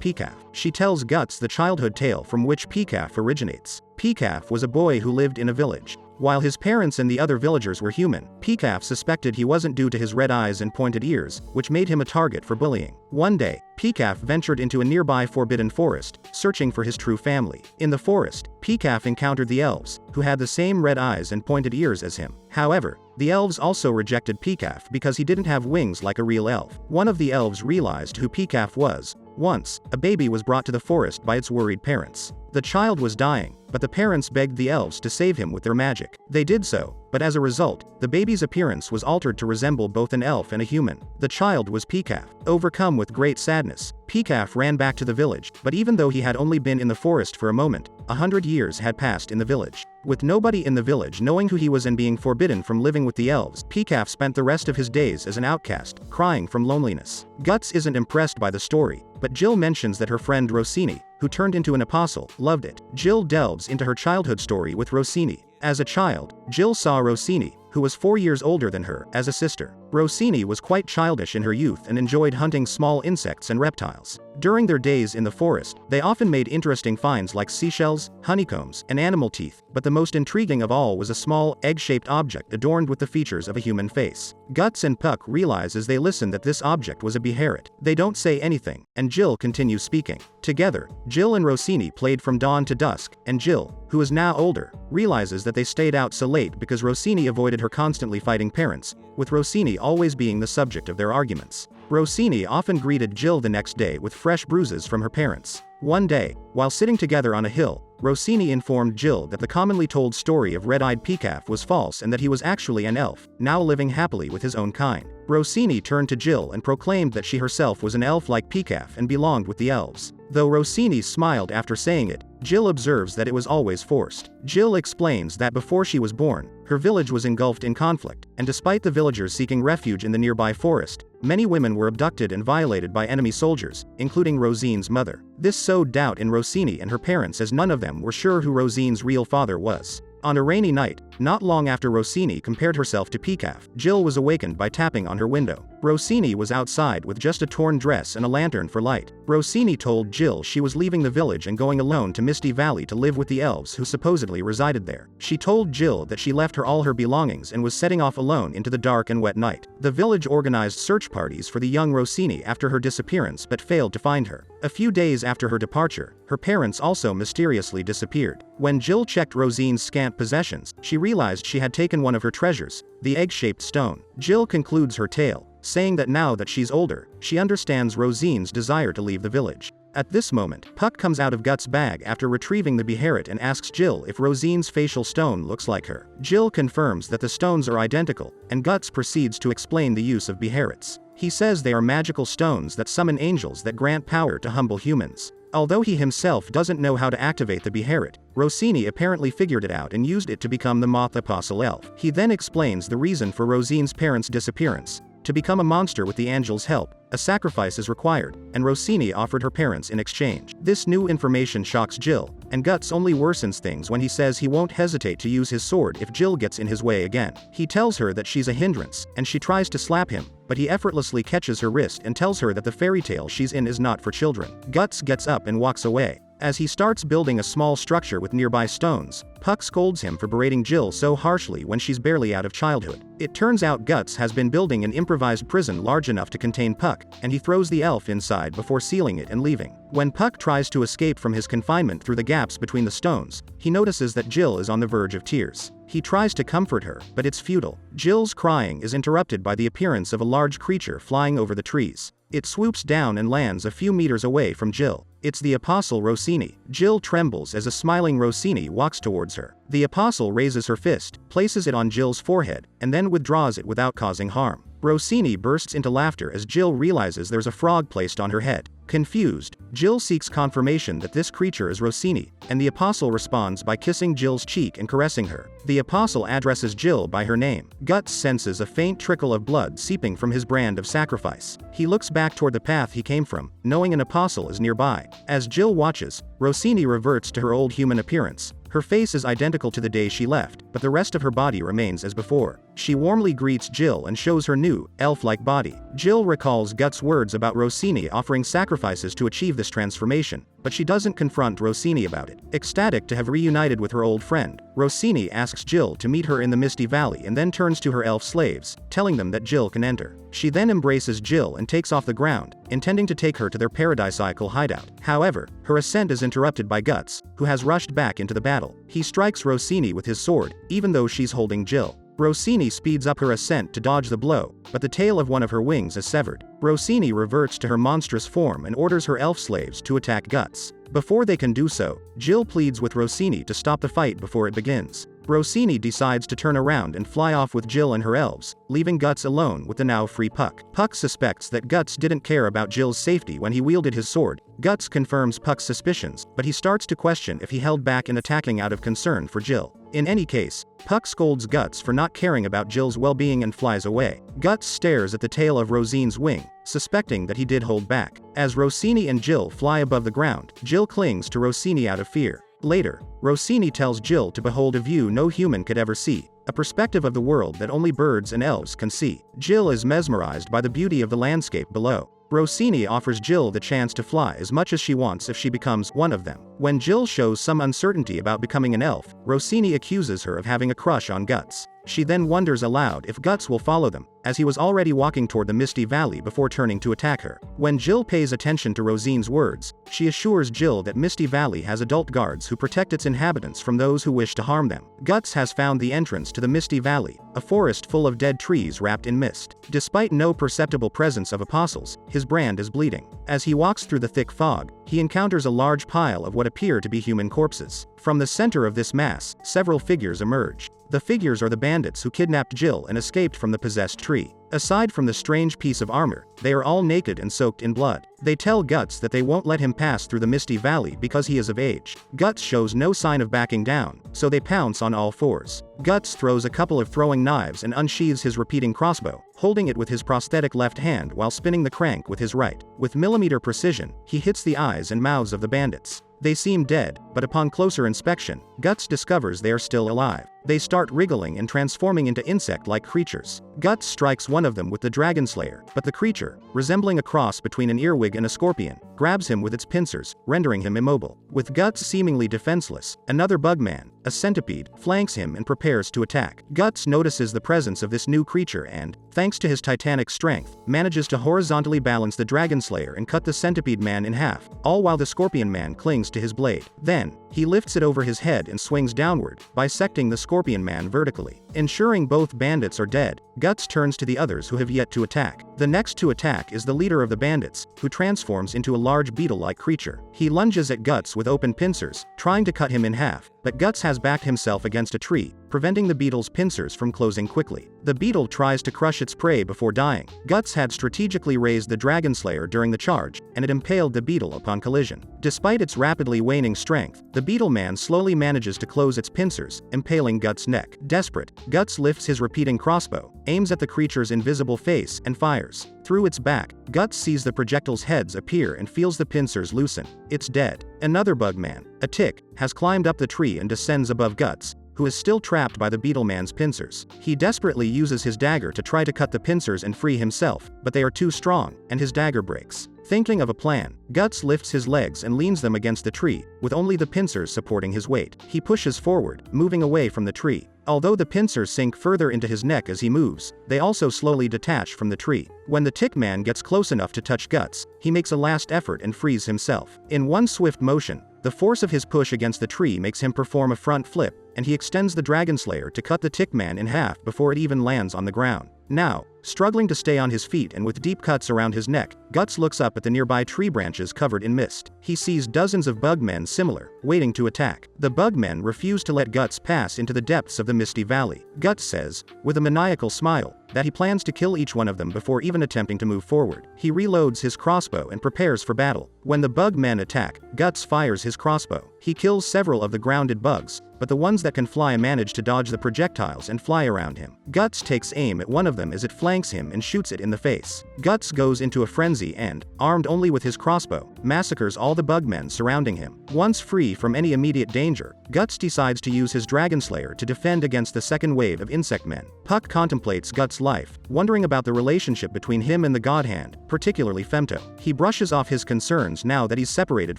Peacaf. She tells Guts the childhood tale from which Peacaf originates. Peacaf was a boy who lived in a village. While his parents and the other villagers were human, Peacaf suspected he wasn't due to his red eyes and pointed ears, which made him a target for bullying. One day, Peacaf ventured into a nearby forbidden forest, searching for his true family. In the forest, Peacaf encountered the elves, who had the same red eyes and pointed ears as him. However, the elves also rejected Peacaf because he didn't have wings like a real elf. One of the elves realized who Peacaf was. Once, a baby was brought to the forest by its worried parents. The child was dying, but the parents begged the elves to save him with their magic. They did so, but as a result, the baby's appearance was altered to resemble both an elf and a human. The child was Peacaf. Overcome with great sadness, Peacaf ran back to the village, but even though he had only been in the forest for a moment, 100 years had passed in the village. With nobody in the village knowing who he was and being forbidden from living with the elves, Peacaf spent the rest of his days as an outcast, crying from loneliness. Guts isn't impressed by the story, but Jill mentions that her friend Rosine, who turned into an apostle, loved it. Jill delves into her childhood story with Rosine. As a child, Jill saw Rosine, who was 4 years older than her, as a sister. Rosine was quite childish in her youth and enjoyed hunting small insects and reptiles. During their days in the forest, they often made interesting finds like seashells, honeycombs, and animal teeth, but the most intriguing of all was a small, egg-shaped object adorned with the features of a human face. Guts and Puck realize as they listen that this object was a beharit. They don't say anything, and Jill continues speaking. Together, Jill and Rosine played from dawn to dusk, and Jill, who is now older, realizes that they stayed out so late because Rosine avoided her constantly fighting parents, with Rosine always being the subject of their arguments. Rosine often greeted Jill the next day with fresh bruises from her parents. One day, while sitting together on a hill, Rosine informed Jill that the commonly told story of red-eyed Peacaf was false and that he was actually an elf, now living happily with his own kind. Rosine turned to Jill and proclaimed that she herself was an elf like Peacaf and belonged with the elves. Though Rosine smiled after saying it, Jill observes that it was always forced. Jill explains that before she was born, her village was engulfed in conflict, and despite the villagers seeking refuge in the nearby forest, many women were abducted and violated by enemy soldiers, including Rosine's mother. This sowed doubt in Rosine and her parents as none of them were sure who Rosine's real father was. On a rainy night, not long after Rosine compared herself to Peacaf, Jill was awakened by tapping on her window. Rosine was outside with just a torn dress and a lantern for light. Rosine told Jill she was leaving the village and going alone to Misty Valley to live with the elves who supposedly resided there. She told Jill that she left her all her belongings and was setting off alone into the dark and wet night. The village organized search parties for the young Rosine after her disappearance but failed to find her. A few days after her departure, her parents also mysteriously disappeared. When Jill checked Rosine's scant possessions, she realized she had taken one of her treasures, the egg-shaped stone. Jill concludes her tale, saying that now that she's older, she understands Rosine's desire to leave the village. At this moment, Puck comes out of Guts' bag after retrieving the beherit and asks Jill if Rosine's facial stone looks like her. Jill confirms that the stones are identical, and Guts proceeds to explain the use of beherits. He says they are magical stones that summon angels that grant power to humble humans. Although he himself doesn't know how to activate the beherit, Rosine apparently figured it out and used it to become the Moth Apostle Elf. He then explains the reason for Rosine's parents' disappearance. To become a monster with the angel's help, a sacrifice is required, and Rosine offered her parents in exchange. This new information shocks Jill, and Guts only worsens things when he says he won't hesitate to use his sword if Jill gets in his way again. He tells her that she's a hindrance, and she tries to slap him, but he effortlessly catches her wrist and tells her that the fairy tale she's in is not for children. Guts gets up and walks away. As he starts building a small structure with nearby stones, Puck scolds him for berating Jill so harshly when she's barely out of childhood. It turns out Guts has been building an improvised prison large enough to contain Puck, and he throws the elf inside before sealing it and leaving. When Puck tries to escape from his confinement through the gaps between the stones, he notices that Jill is on the verge of tears. He tries to comfort her, but it's futile. Jill's crying is interrupted by the appearance of a large creature flying over the trees. It swoops down and lands a few meters away from Jill. It's the Apostle Rosine. Jill trembles as a smiling Rosine walks towards her. The Apostle raises her fist, places it on Jill's forehead, and then withdraws it without causing harm. Rosine bursts into laughter as Jill realizes there's a frog placed on her head. Confused, Jill seeks confirmation that this creature is Rosine, and the Apostle responds by kissing Jill's cheek and caressing her. The Apostle addresses Jill by her name. Guts senses a faint trickle of blood seeping from his brand of sacrifice. He looks back toward the path he came from, knowing an Apostle is nearby. As Jill watches, Rosine reverts to her old human appearance. Her face is identical to the day she left, but the rest of her body remains as before. She warmly greets Jill and shows her new, elf-like body. Jill recalls Guts' words about Rosine offering sacrifices to achieve this transformation, but she doesn't confront Rosine about it. Ecstatic to have reunited with her old friend, Rosine asks Jill to meet her in the Misty Valley and then turns to her elf slaves, telling them that Jill can enter. She then embraces Jill and takes off the ground, intending to take her to their paradisiacal hideout. However, her ascent is interrupted by Guts, who has rushed back into the battle. He strikes Rosine with his sword, even though she's holding Jill. Rosine speeds up her ascent to dodge the blow, but the tail of one of her wings is severed. Rosine reverts to her monstrous form and orders her elf slaves to attack Guts. Before they can do so, Jill pleads with Rosine to stop the fight before it begins. Rosine decides to turn around and fly off with Jill and her elves, leaving Guts alone with the now free Puck. Puck suspects that Guts didn't care about Jill's safety when he wielded his sword. Guts confirms Puck's suspicions, but he starts to question if he held back in attacking out of concern for Jill. In any case, Puck scolds Guts for not caring about Jill's well-being and flies away. Guts stares at the tail of Rosine's wing, suspecting that he did hold back. As Rosine and Jill fly above the ground, Jill clings to Rosine out of fear. Later, Rosine tells Jill to behold a view no human could ever see, a perspective of the world that only birds and elves can see. Jill is mesmerized by the beauty of the landscape below. Rosine offers Jill the chance to fly as much as she wants if she becomes one of them. When Jill shows some uncertainty about becoming an elf, Rosine accuses her of having a crush on Guts. She then wonders aloud if Guts will follow them, as he was already walking toward the Misty Valley before turning to attack her. When Jill pays attention to Rosine's words, she assures Jill that Misty Valley has adult guards who protect its inhabitants from those who wish to harm them. Guts has found the entrance to the Misty Valley, a forest full of dead trees wrapped in mist. Despite no perceptible presence of apostles, his brand is bleeding. As he walks through the thick fog, he encounters a large pile of what appear to be human corpses. From the center of this mass, several figures emerge. The figures are the bandits who kidnapped Jill and escaped from the possessed tree. Aside from the strange piece of armor, they are all naked and soaked in blood. They tell Guts that they won't let him pass through the Misty Valley because he is of age. Guts shows no sign of backing down, so they pounce on all fours. Guts throws a couple of throwing knives and unsheathes his repeating crossbow, holding it with his prosthetic left hand while spinning the crank with his right. With millimeter precision, he hits the eyes and mouths of the bandits. They seem dead, but upon closer inspection, Guts discovers they are still alive. They start wriggling and transforming into insect-like creatures. Guts strikes one of them with the Dragon Slayer, but the creature, resembling a cross between an earwig and a scorpion, grabs him with its pincers, rendering him immobile. With Guts seemingly defenseless, another bugman, a centipede, flanks him and prepares to attack. Guts notices the presence of this new creature and, thanks to his titanic strength, manages to horizontally balance the Dragon Slayer and cut the centipede man in half, all while the scorpion man clings to his blade. Then, he lifts it over his head and swings downward, bisecting the scorpion man vertically. Ensuring both bandits are dead, Guts turns to the others who have yet to attack. The next to attack is the leader of the bandits, who transforms into a large beetle-like creature. He lunges at Guts with open pincers, trying to cut him in half, but Guts has backed himself against a tree, preventing the beetle's pincers from closing quickly. The beetle tries to crush its prey before dying. Guts had strategically raised the Dragon Slayer during the charge, and it impaled the beetle upon collision. Despite its rapidly waning strength, the beetle man slowly manages to close its pincers, impaling Guts' neck. Desperate, Guts lifts his repeating crossbow, aims at the creature's invisible face, and fires. Through its back, Guts sees the projectile's heads appear and feels the pincers loosen. It's dead. Another bugman, a tick, has climbed up the tree and descends above Guts, who is still trapped by the beetleman's pincers. He desperately uses his dagger to try to cut the pincers and free himself, but they are too strong, and his dagger breaks. Thinking of a plan, Guts lifts his legs and leans them against the tree, with only the pincers supporting his weight. He pushes forward, moving away from the tree. Although the pincers sink further into his neck as he moves, they also slowly detach from the tree. When the tick man gets close enough to touch Guts, he makes a last effort and frees himself. In one swift motion, the force of his push against the tree makes him perform a front flip, and he extends the Dragon Slayer to cut the tick man in half before it even lands on the ground. Now, struggling to stay on his feet and with deep cuts around his neck, Guts looks up at the nearby tree branches covered in mist. He sees dozens of bugmen similar, waiting to attack. The bugmen refuse to let Guts pass into the depths of the misty valley. Guts says, with a maniacal smile, that he plans to kill each one of them before even attempting to move forward. He reloads his crossbow and prepares for battle. When the bugmen attack, Guts fires his crossbow. He kills several of the grounded bugs, but the ones that can fly manage to dodge the projectiles and fly around him. Guts takes aim at one of them as it flanks him and shoots it in the face. Guts goes into a frenzy and, armed only with his crossbow, massacres all the bugmen surrounding him. Once free from any immediate danger, Guts decides to use his Dragon Slayer to defend against the second wave of insect men. Puck contemplates Guts' life, wondering about the relationship between him and the God Hand, particularly Femto. He brushes off his concerns now that he's separated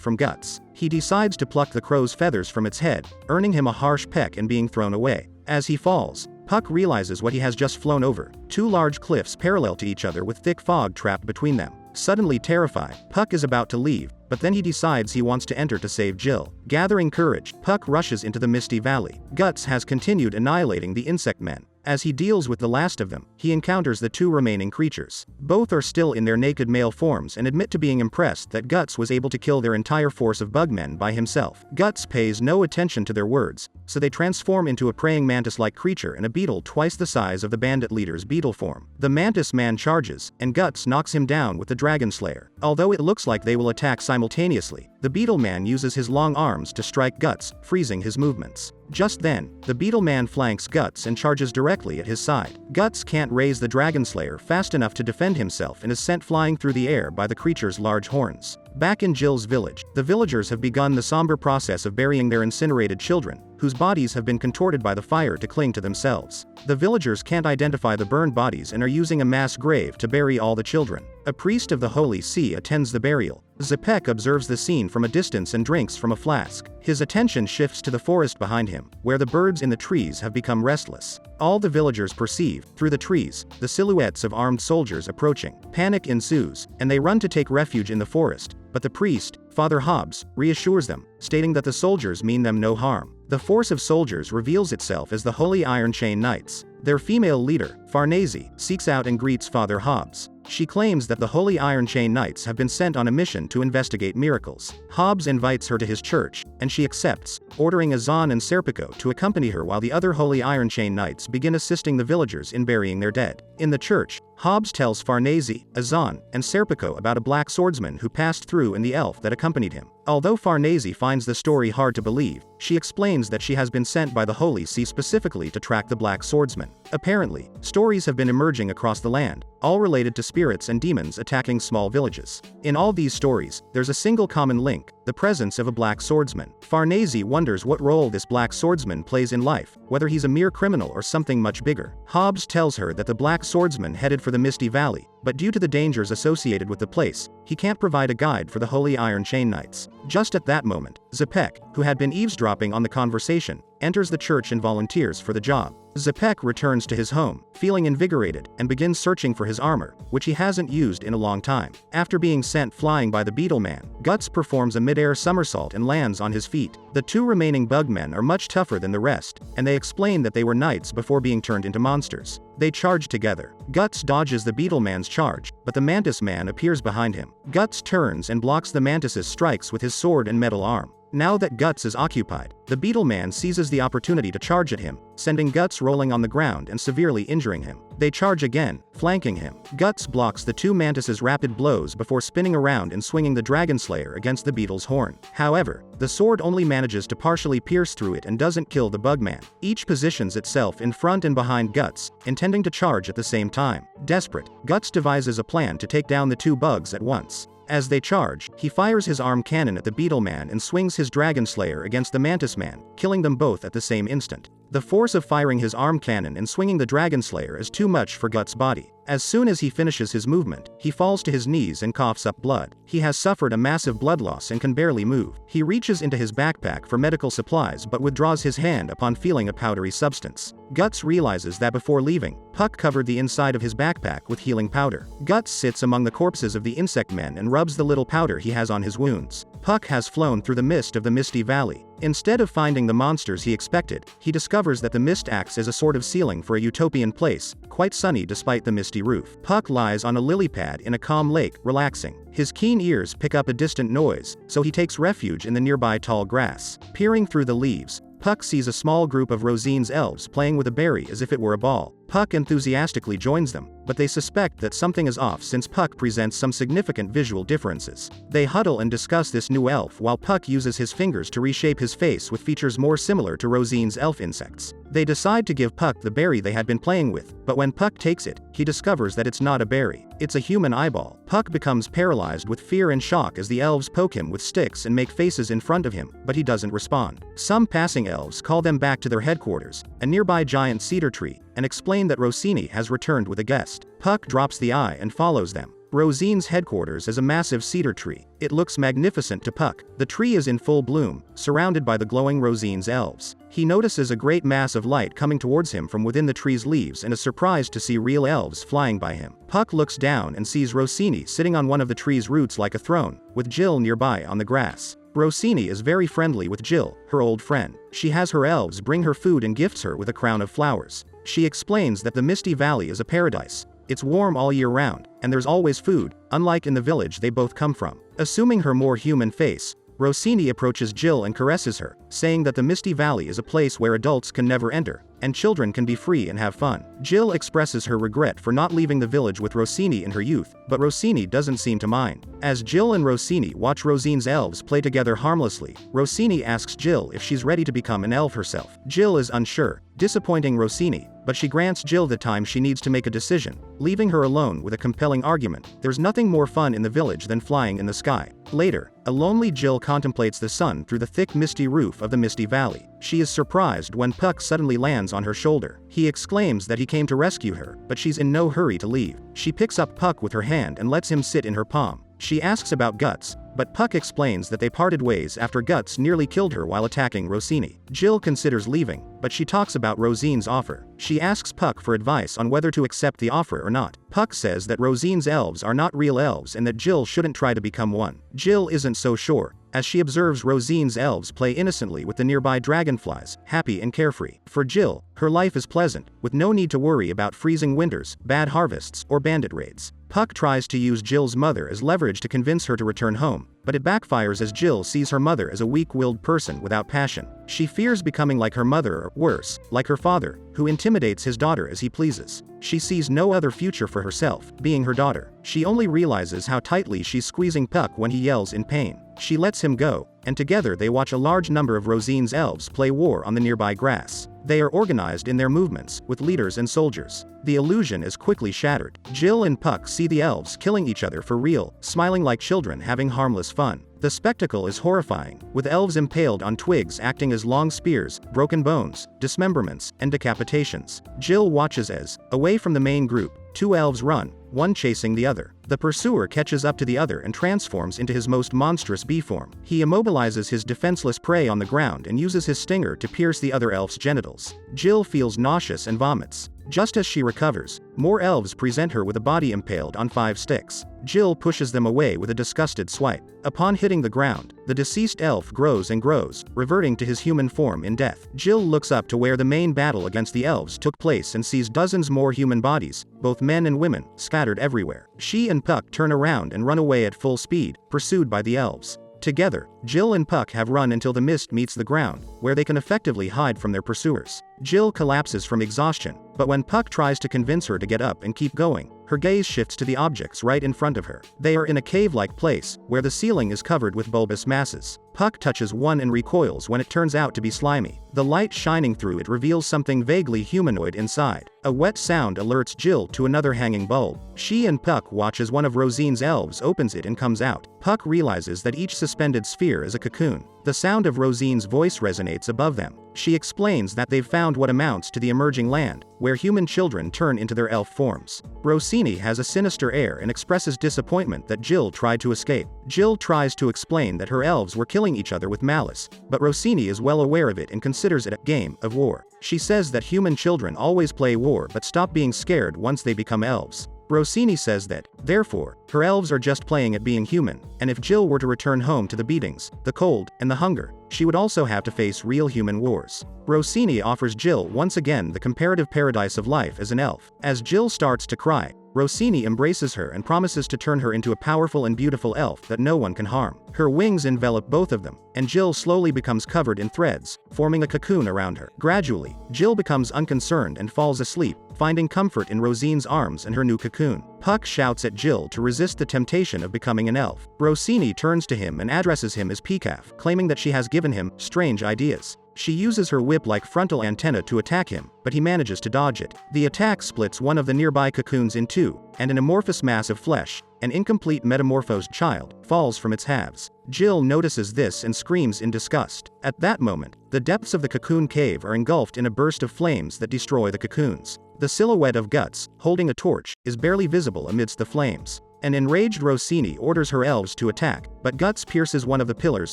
from Guts. He decides to pluck the crow's feathers from its head, earning him a harsh peck and being thrown away. As he falls, Puck realizes what he has just flown over: two large cliffs parallel to each other with thick fog trapped between them. Suddenly terrified, Puck is about to leave, but then he decides he wants to enter to save Jill. Gathering courage, Puck rushes into the misty valley. Guts has continued annihilating the insect men. As he deals with the last of them, he encounters the two remaining creatures. Both are still in their naked male forms and admit to being impressed that Guts was able to kill their entire force of bugmen by himself. Guts pays no attention to their words, so they transform into a praying mantis-like creature and a beetle twice the size of the bandit leader's beetle form. The mantis man charges, and Guts knocks him down with the Dragon Slayer. Although it looks like they will attack simultaneously, the beetle man uses his long arms to strike Guts, freezing his movements. Just then, the beetle man flanks Guts and charges directly at his side. Guts can't raise the Dragon Slayer fast enough to defend himself and is sent flying through the air by the creature's large horns. Back in Jill's village, the villagers have begun the somber process of burying their incinerated children, whose bodies have been contorted by the fire to cling to themselves. The villagers can't identify the burned bodies and are using a mass grave to bury all the children. A priest of the Holy See attends the burial. Zepek observes the scene from a distance and drinks from a flask. His attention shifts to the forest behind him, where the birds in the trees have become restless. All the villagers perceive, through the trees, the silhouettes of armed soldiers approaching. Panic ensues, and they run to take refuge in the forest, but the priest, Father Hobbs, reassures them, stating that the soldiers mean them no harm. The force of soldiers reveals itself as the Holy Iron Chain Knights. Their female leader, Farnese, seeks out and greets Father Hobbs. She claims that the Holy Iron Chain Knights have been sent on a mission to investigate miracles. Hobbs invites her to his church, and she accepts, ordering Azan and Serpico to accompany her while the other Holy Iron Chain Knights begin assisting the villagers in burying their dead. In the church, Hobbs tells Farnese, Azan, and Serpico about a black swordsman who passed through and the elf that accompanied him. Although Farnese finds the story hard to believe, she explains that she has been sent by the Holy See specifically to track the black swordsman. Apparently, stories have been emerging across the land, all related to spirits and demons attacking small villages. In all these stories, there's a single common link: the presence of a black swordsman. Farnese wonders what role this black swordsman plays in life, whether he's a mere criminal or something much bigger. Hobbs tells her that the black swordsman headed for the Misty Valley, but due to the dangers associated with the place, he can't provide a guide for the Holy Iron Chain Knights. Just at that moment, Zepek, who had been eavesdropping on the conversation, enters the church and volunteers for the job. Zepek returns to his home, feeling invigorated, and begins searching for his armor, which he hasn't used in a long time. After being sent flying by the beetle man, Guts performs a mid-air somersault and lands on his feet. The two remaining bugmen are much tougher than the rest, and they explain that they were knights before being turned into monsters. They charge together. Guts dodges the beetle man's charge, but the mantis man appears behind him. Guts turns and blocks the mantis's strikes with his sword and metal arm. Now that Guts is occupied, the beetle man seizes the opportunity to charge at him, sending Guts rolling on the ground and severely injuring him. They charge again, flanking him. Guts blocks the two mantises' rapid blows before spinning around and swinging the dragon slayer against the beetle's horn. However, the sword only manages to partially pierce through it and doesn't kill the bugman. Each positions itself in front and behind Guts, intending to charge at the same time. Desperate, Guts devises a plan to take down the two bugs at once. As they charge, he fires his arm cannon at the beetle man and swings his dragon slayer against the mantis man, killing them both at the same instant. The force of firing his arm cannon and swinging the dragon slayer is too much for Guts' body. As soon as he finishes his movement, he falls to his knees and coughs up blood. He has suffered a massive blood loss and can barely move. He reaches into his backpack for medical supplies but withdraws his hand upon feeling a powdery substance. Guts realizes that before leaving, Puck covered the inside of his backpack with healing powder. Guts sits among the corpses of the insect men and rubs the little powder he has on his wounds. Puck has flown through the mist of the Misty Valley. Instead of finding the monsters he expected, he discovers that the mist acts as a sort of ceiling for a utopian place, quite sunny despite the misty roof. Puck lies on a lily pad in a calm lake, relaxing. His keen ears pick up a distant noise, so he takes refuge in the nearby tall grass. Peering through the leaves, Puck sees a small group of Rosine's elves playing with a berry as if it were a ball. Puck enthusiastically joins them, but they suspect that something is off since Puck presents some significant visual differences. They huddle and discuss this new elf while Puck uses his fingers to reshape his face with features more similar to Rosine's elf insects. They decide to give Puck the berry they had been playing with, but when Puck takes it, he discovers that it's not a berry. It's a human eyeball. Puck becomes paralyzed with fear and shock as the elves poke him with sticks and make faces in front of him, but he doesn't respond. Some passing elves call them back to their headquarters, a nearby giant cedar tree, and explain that Rosine has returned with a guest. Puck drops the eye and follows them. Rosine's headquarters is a massive cedar tree. It looks magnificent to Puck. The tree is in full bloom, surrounded by the glowing Rosine's elves. He notices a great mass of light coming towards him from within the tree's leaves and is surprised to see real elves flying by him. Puck looks down and sees Rosine sitting on one of the tree's roots like a throne, with Jill nearby on the grass. Rosine is very friendly with Jill, her old friend. She has her elves bring her food and gifts her with a crown of flowers. She explains that the Misty Valley is a paradise. It's warm all year round, and there's always food, unlike in the village they both come from. Assuming her more human face, Rosine approaches Jill and caresses her, saying that the Misty Valley is a place where adults can never enter, and children can be free and have fun. Jill expresses her regret for not leaving the village with Rosine in her youth, but Rosine doesn't seem to mind. As Jill and Rosine watch Rosine's elves play together harmlessly, Rosine asks Jill if she's ready to become an elf herself. Jill is unsure, disappointing Rosine, but she grants Jill the time she needs to make a decision, leaving her alone with a compelling argument. There's nothing more fun in the village than flying in the sky. Later, a lonely Jill contemplates the sun through the thick misty roof of the Misty Valley. She is surprised when Puck suddenly lands on her shoulder. He exclaims that he came to rescue her, but she's in no hurry to leave. She picks up Puck with her hand and lets him sit in her palm. She asks about Guts, but Puck explains that they parted ways after Guts nearly killed her while attacking Rosine. Jill considers leaving, but she talks about Rosine's offer. She asks Puck for advice on whether to accept the offer or not. Puck says that Rosine's elves are not real elves and that Jill shouldn't try to become one. Jill isn't so sure, as she observes Rosine's elves play innocently with the nearby dragonflies, happy and carefree. For Jill, her life is pleasant, with no need to worry about freezing winters, bad harvests, or bandit raids. Puck tries to use Jill's mother as leverage to convince her to return home, but it backfires as Jill sees her mother as a weak-willed person without passion. She fears becoming like her mother or, worse, like her father, who intimidates his daughter as he pleases. She sees no other future for herself, being her daughter. She only realizes how tightly she's squeezing Puck when he yells in pain. She lets him go, and together they watch a large number of Rosine's elves play war on the nearby grass. They are organized in their movements, with leaders and soldiers. The illusion is quickly shattered. Jill and Puck see the elves killing each other for real, smiling like children having harmless fun. The spectacle is horrifying, with elves impaled on twigs acting as long spears, broken bones, dismemberments, and decapitations. Jill watches as, away from the main group, two elves run, one chasing the other. The pursuer catches up to the other and transforms into his most monstrous bee form. He immobilizes his defenseless prey on the ground and uses his stinger to pierce the other elf's genitals. Jill feels nauseous and vomits. Just as she recovers, more elves present her with a body impaled on 5 sticks. Jill pushes them away with a disgusted swipe. Upon hitting the ground, the deceased elf grows and grows, reverting to his human form in death. Jill looks up to where the main battle against the elves took place and sees dozens more human bodies, both men and women, scattered everywhere. She and Puck turn around and run away at full speed, pursued by the elves. Together, Jill and Puck have run until the mist meets the ground, where they can effectively hide from their pursuers. Jill collapses from exhaustion, but when Puck tries to convince her to get up and keep going, her gaze shifts to the objects right in front of her. They are in a cave-like place, where the ceiling is covered with bulbous masses. Puck touches one and recoils when it turns out to be slimy. The light shining through it reveals something vaguely humanoid inside. A wet sound alerts Jill to another hanging bulb. She and Puck watch as one of Rosine's elves opens it and comes out. Puck realizes that each suspended sphere is a cocoon. The sound of Rosine's voice resonates above them. She explains that they've found what amounts to the emerging land, where human children turn into their elf forms. Rosine has a sinister air and expresses disappointment that Jill tried to escape. Jill tries to explain that her elves were killing each other with malice, but Rosine is well aware of it and considers it a game of war. She says that human children always play war but stop being scared once they become elves. Rosine says that, therefore, her elves are just playing at being human, and if Jill were to return home to the beatings, the cold, and the hunger, she would also have to face real human wars. Rosine offers Jill once again the comparative paradise of life as an elf. As Jill starts to cry, Rosine embraces her and promises to turn her into a powerful and beautiful elf that no one can harm. Her wings envelop both of them, and Jill slowly becomes covered in threads, forming a cocoon around her. Gradually, Jill becomes unconcerned and falls asleep, finding comfort in Rosine's arms and her new cocoon. Puck shouts at Jill to resist the temptation of becoming an elf. Rosine turns to him and addresses him as Peacaf, claiming that she has given him strange ideas. She uses her whip-like frontal antenna to attack him, but he manages to dodge it. The attack splits one of the nearby cocoons in two, and an amorphous mass of flesh, an incomplete metamorphosed child, falls from its halves. Jill notices this and screams in disgust. At that moment, the depths of the cocoon cave are engulfed in a burst of flames that destroy the cocoons. The silhouette of Guts, holding a torch, is barely visible amidst the flames. An enraged Rosine orders her elves to attack, but Guts pierces one of the pillars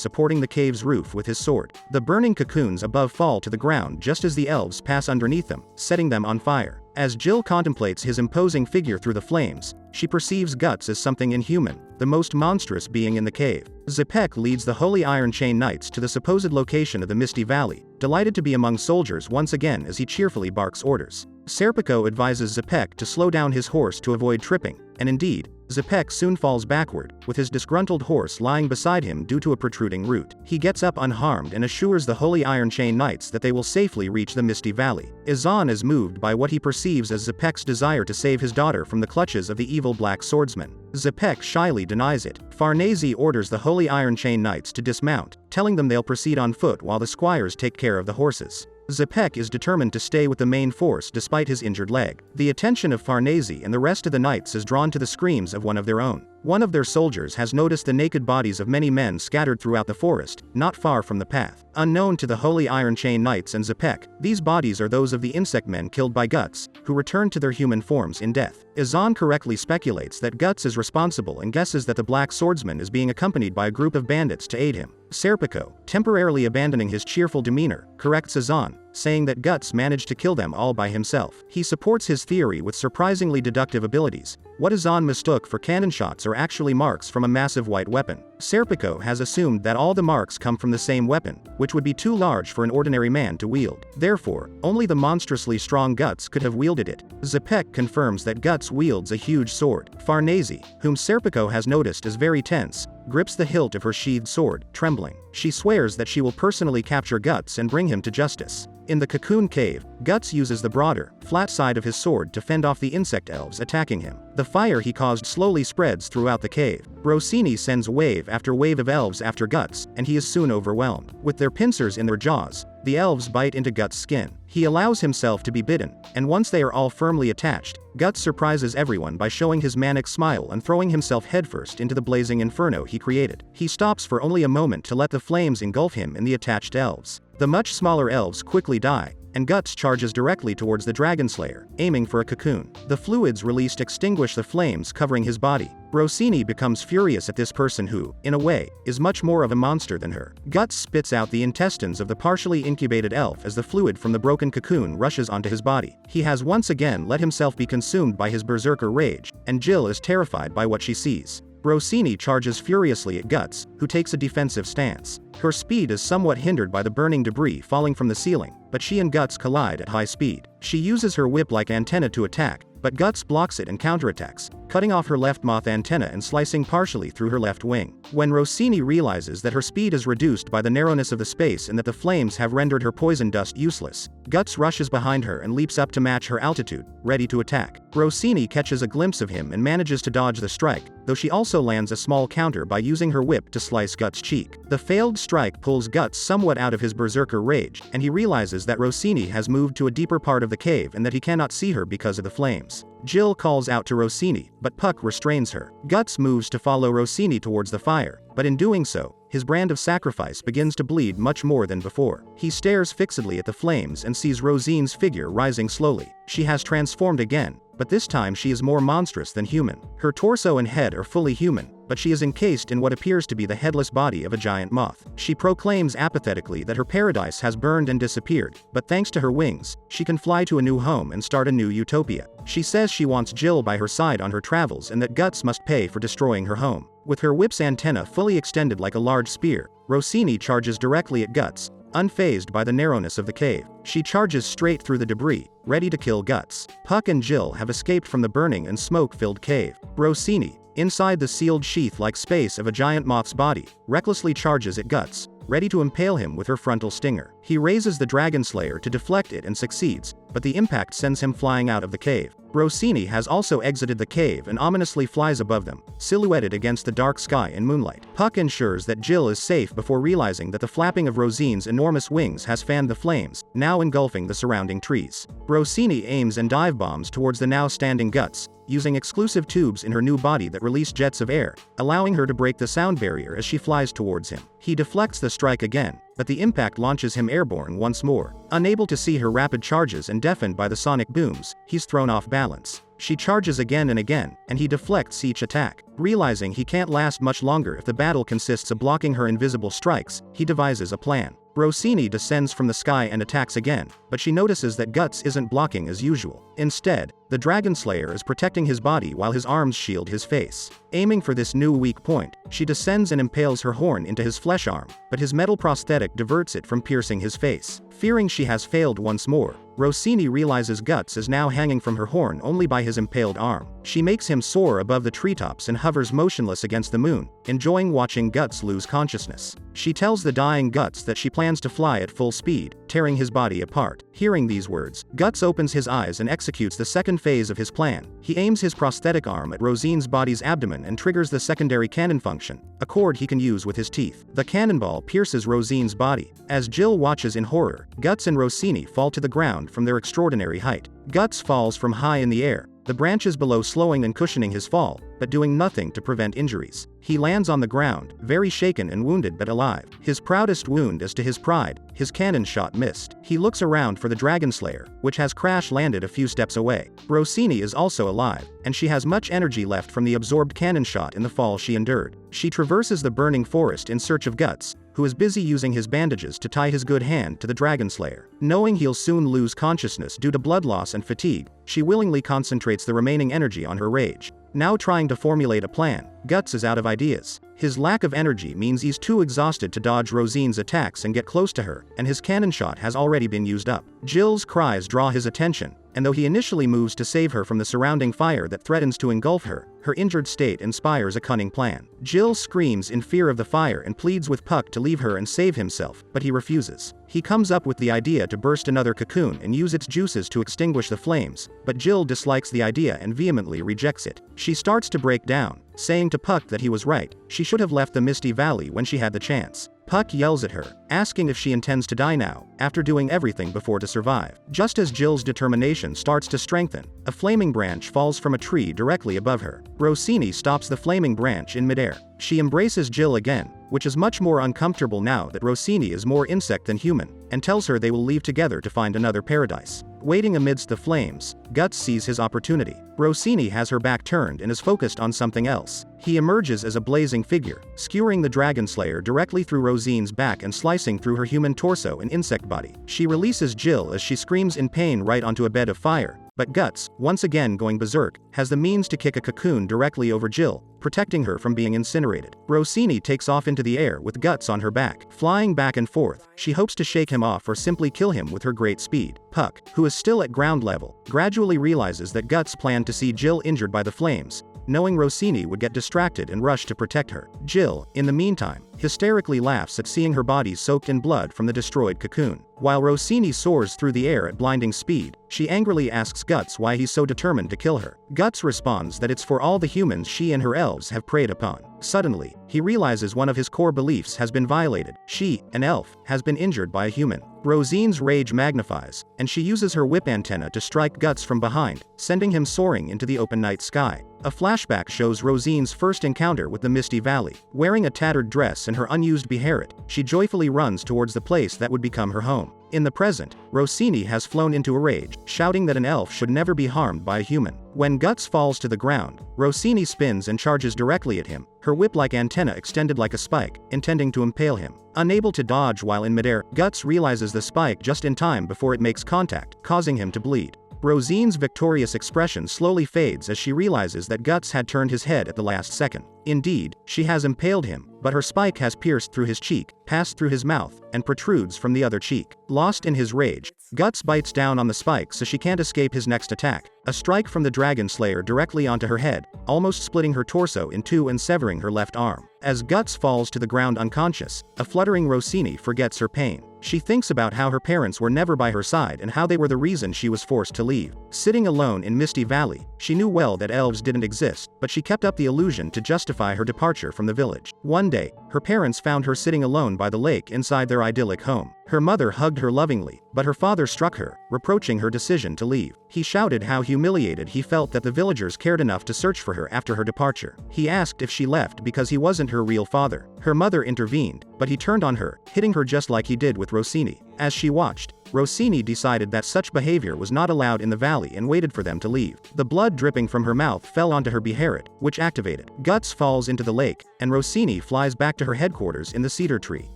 supporting the cave's roof with his sword. The burning cocoons above fall to the ground just as the elves pass underneath them, setting them on fire. As Jill contemplates his imposing figure through the flames, she perceives Guts as something inhuman, the most monstrous being in the cave. Zepek leads the Holy Iron Chain Knights to the supposed location of the Misty Valley, delighted to be among soldiers once again as he cheerfully barks orders. Serpico advises Zepek to slow down his horse to avoid tripping, and indeed, Zepek soon falls backward, with his disgruntled horse lying beside him due to a protruding root. He gets up unharmed and assures the Holy Iron Chain Knights that they will safely reach the Misty Valley. Izan is moved by what he perceives as Zepek's desire to save his daughter from the clutches of the evil Black Swordsman. Zepek shyly denies it. Farnese orders the Holy Iron Chain Knights to dismount, telling them they'll proceed on foot while the squires take care of the horses. Zepek is determined to stay with the main force despite his injured leg. The attention of Farnese and the rest of the knights is drawn to the screams of one of their own. One of their soldiers has noticed the naked bodies of many men scattered throughout the forest, not far from the path. Unknown to the Holy Iron Chain Knights and Zepek, these bodies are those of the insect men killed by Guts, who returned to their human forms in death. Izan correctly speculates that Guts is responsible and guesses that the Black Swordsman is being accompanied by a group of bandits to aid him. Serpico, temporarily abandoning his cheerful demeanor, corrects Izan, saying that Guts managed to kill them all by himself. He supports his theory with surprisingly deductive abilities. What Izan mistook for cannon shots are actually marks from a massive white weapon. Serpico has assumed that all the marks come from the same weapon, which would be too large for an ordinary man to wield. Therefore, only the monstrously strong Guts could have wielded it. Zepek confirms that Guts wields a huge sword. Farnese, whom Serpico has noticed is very tense, grips the hilt of her sheathed sword, trembling. She swears that she will personally capture Guts and bring him to justice. In the cocoon cave, Guts uses the broader, flat side of his sword to fend off the insect elves attacking him. The fire he caused slowly spreads throughout the cave. Rosine sends wave after wave of elves after Guts, and he is soon overwhelmed. With their pincers in their jaws, the elves bite into Guts' skin. He allows himself to be bitten, and once they are all firmly attached, Guts surprises everyone by showing his manic smile and throwing himself headfirst into the blazing inferno he created. He stops for only a moment to let the flames engulf him and the attached elves. The much smaller elves quickly die, and Guts charges directly towards the Dragon Slayer, aiming for a cocoon. The fluids released extinguish the flames covering his body. Rosine becomes furious at this person who, in a way, is much more of a monster than her. Guts spits out the intestines of the partially incubated elf as the fluid from the broken cocoon rushes onto his body. He has once again let himself be consumed by his berserker rage, and Jill is terrified by what she sees. Rosine charges furiously at Guts, who takes a defensive stance. Her speed is somewhat hindered by the burning debris falling from the ceiling, but she and Guts collide at high speed. She uses her whip-like antenna to attack, but Guts blocks it and counterattacks, cutting off her left moth antenna and slicing partially through her left wing. When Rosine realizes that her speed is reduced by the narrowness of the space and that the flames have rendered her poison dust useless, Guts rushes behind her and leaps up to match her altitude, ready to attack. Rosine catches a glimpse of him and manages to dodge the strike, though she also lands a small counter by using her whip to slice Guts' cheek. The failed strike pulls Guts somewhat out of his berserker rage, and he realizes that Rosine has moved to a deeper part of the cave and that he cannot see her because of the flames. Jill calls out to Rosine, but Puck restrains her. Guts moves to follow Rosine towards the fire, but in doing so, his brand of sacrifice begins to bleed much more than before. He stares fixedly at the flames and sees Rosine's figure rising slowly. She has transformed again, but this time she is more monstrous than human. Her torso and head are fully human, but she is encased in what appears to be the headless body of a giant moth. She proclaims apathetically that her paradise has burned and disappeared, but thanks to her wings, she can fly to a new home and start a new utopia. She says she wants Jill by her side on her travels and that Guts must pay for destroying her home. With her whip's antenna fully extended like a large spear, Rosine charges directly at Guts, unfazed by the narrowness of the cave. She charges straight through the debris, ready to kill Guts. Puck and Jill have escaped from the burning and smoke-filled cave. Rosine, inside the sealed sheath-like space of a giant moth's body, recklessly charges at Guts, ready to impale him with her frontal stinger. He raises the Dragon Slayer to deflect it and succeeds, but the impact sends him flying out of the cave. Rosine has also exited the cave and ominously flies above them, silhouetted against the dark sky and moonlight. Puck ensures that Jill is safe before realizing that the flapping of Rosine's enormous wings has fanned the flames, now engulfing the surrounding trees. Rosine aims and dive bombs towards the now standing Guts, using exclusive tubes in her new body that release jets of air, allowing her to break the sound barrier as she flies towards him. He deflects the strike again, but the impact launches him airborne once more. Unable to see her rapid charges and deafened by the sonic booms, he's thrown off balance. She charges again and again, and he deflects each attack. Realizing he can't last much longer if the battle consists of blocking her invisible strikes, he devises a plan. Rosine descends from the sky and attacks again, but she notices that Guts isn't blocking as usual. Instead, the Dragon Slayer is protecting his body while his arms shield his face. Aiming for this new weak point, she descends and impales her horn into his flesh arm, but his metal prosthetic diverts it from piercing his face. Fearing she has failed once more, Rosine realizes Guts is now hanging from her horn only by his impaled arm. She makes him soar above the treetops and hovers motionless against the moon, enjoying watching Guts lose consciousness. She tells the dying Guts that she plans to fly at full speed, tearing his body apart. Hearing these words, Guts opens his eyes and executes the second phase of his plan. He aims his prosthetic arm at Rosine's body's abdomen and triggers the secondary cannon function, a cord he can use with his teeth. The cannonball pierces Rosine's body. As Jill watches in horror, Guts and Rosine fall to the ground from their extraordinary height. Guts falls from high in the air, the branches below slowing and cushioning his fall, but doing nothing to prevent injuries. He lands on the ground, very shaken and wounded but alive. His proudest wound is to his pride, his cannon shot missed. He looks around for the Dragon Slayer, which has crash-landed a few steps away. Rosine is also alive, and she has much energy left from the absorbed cannon shot in the fall she endured. She traverses the burning forest in search of Guts, who is busy using his bandages to tie his good hand to the Dragon Slayer. Knowing he'll soon lose consciousness due to blood loss and fatigue, she willingly concentrates the remaining energy on her rage. Now trying to formulate a plan, Guts is out of ideas. His lack of energy means he's too exhausted to dodge Rosine's attacks and get close to her, and his cannon shot has already been used up. Jill's cries draw his attention, and though he initially moves to save her from the surrounding fire that threatens to engulf her, her injured state inspires a cunning plan. Jill screams in fear of the fire and pleads with Puck to leave her and save himself, but he refuses. He comes up with the idea to burst another cocoon and use its juices to extinguish the flames, but Jill dislikes the idea and vehemently rejects it. She starts to break down, saying to Puck that he was right, she should have left the Misty Valley when she had the chance. Puck yells at her, asking if she intends to die now, after doing everything before to survive. Just as Jill's determination starts to strengthen, a flaming branch falls from a tree directly above her. Rosine stops the flaming branch in midair. She embraces Jill again, which is much more uncomfortable now that Rosine is more insect than human, and tells her they will leave together to find another paradise. Waiting amidst the flames, Guts sees his opportunity. Rosine has her back turned and is focused on something else. He emerges as a blazing figure, skewering the dragon slayer directly through Rosine's back and slicing through her human torso and insect body. She releases Jill as she screams in pain right onto a bed of fire, but Guts, once again going berserk, has the means to kick a cocoon directly over Jill, protecting her from being incinerated. Rosine takes off into the air with Guts on her back. Flying back and forth, she hopes to shake him off or simply kill him with her great speed. Puck, who is still at ground level, gradually realizes that Guts planned to see Jill injured by the flames, knowing Rosine would get distracted and rush to protect her. Jill, in the meantime, hysterically laughs at seeing her body soaked in blood from the destroyed cocoon. While Rosine soars through the air at blinding speed, she angrily asks Guts why he's so determined to kill her. Guts responds that it's for all the humans she and her elves have preyed upon. Suddenly, he realizes one of his core beliefs has been violated. She, an elf, has been injured by a human. Rosine's rage magnifies, and she uses her whip antenna to strike Guts from behind, sending him soaring into the open night sky. A flashback shows Rosine's first encounter with the Misty Valley. Wearing a tattered dress and her unused beharit, she joyfully runs towards the place that would become her home. In the present, Rosine has flown into a rage, shouting that an elf should never be harmed by a human. When Guts falls to the ground, Rosine spins and charges directly at him, her whip-like antenna extended like a spike, intending to impale him. Unable to dodge while in midair, Guts realizes the spike just in time before it makes contact, causing him to bleed. Rosine's victorious expression slowly fades as she realizes that Guts had turned his head at the last second. Indeed, she has impaled him, but her spike has pierced through his cheek, passed through his mouth, and protrudes from the other cheek. Lost in his rage, Guts bites down on the spike so she can't escape his next attack. A strike from the dragon slayer directly onto her head, almost splitting her torso in two and severing her left arm. As Guts falls to the ground unconscious, a fluttering Rosine forgets her pain. She thinks about how her parents were never by her side and how they were the reason she was forced to leave. Sitting alone in Misty Valley, she knew well that elves didn't exist, but she kept up the illusion to justify her departure from the village. One day, her parents found her sitting alone by the lake inside their idyllic home. Her mother hugged her lovingly, but her father struck her, reproaching her decision to leave. He shouted how humiliated he felt that the villagers cared enough to search for her after her departure. He asked if she left because he wasn't her real father. Her mother intervened, but he turned on her, hitting her just like he did with Rosine. As she watched, Rosine decided that such behavior was not allowed in the valley and waited for them to leave. The blood dripping from her mouth fell onto her beharit, which activated. Guts falls into the lake, and Rosine flies back to her headquarters in the cedar tree.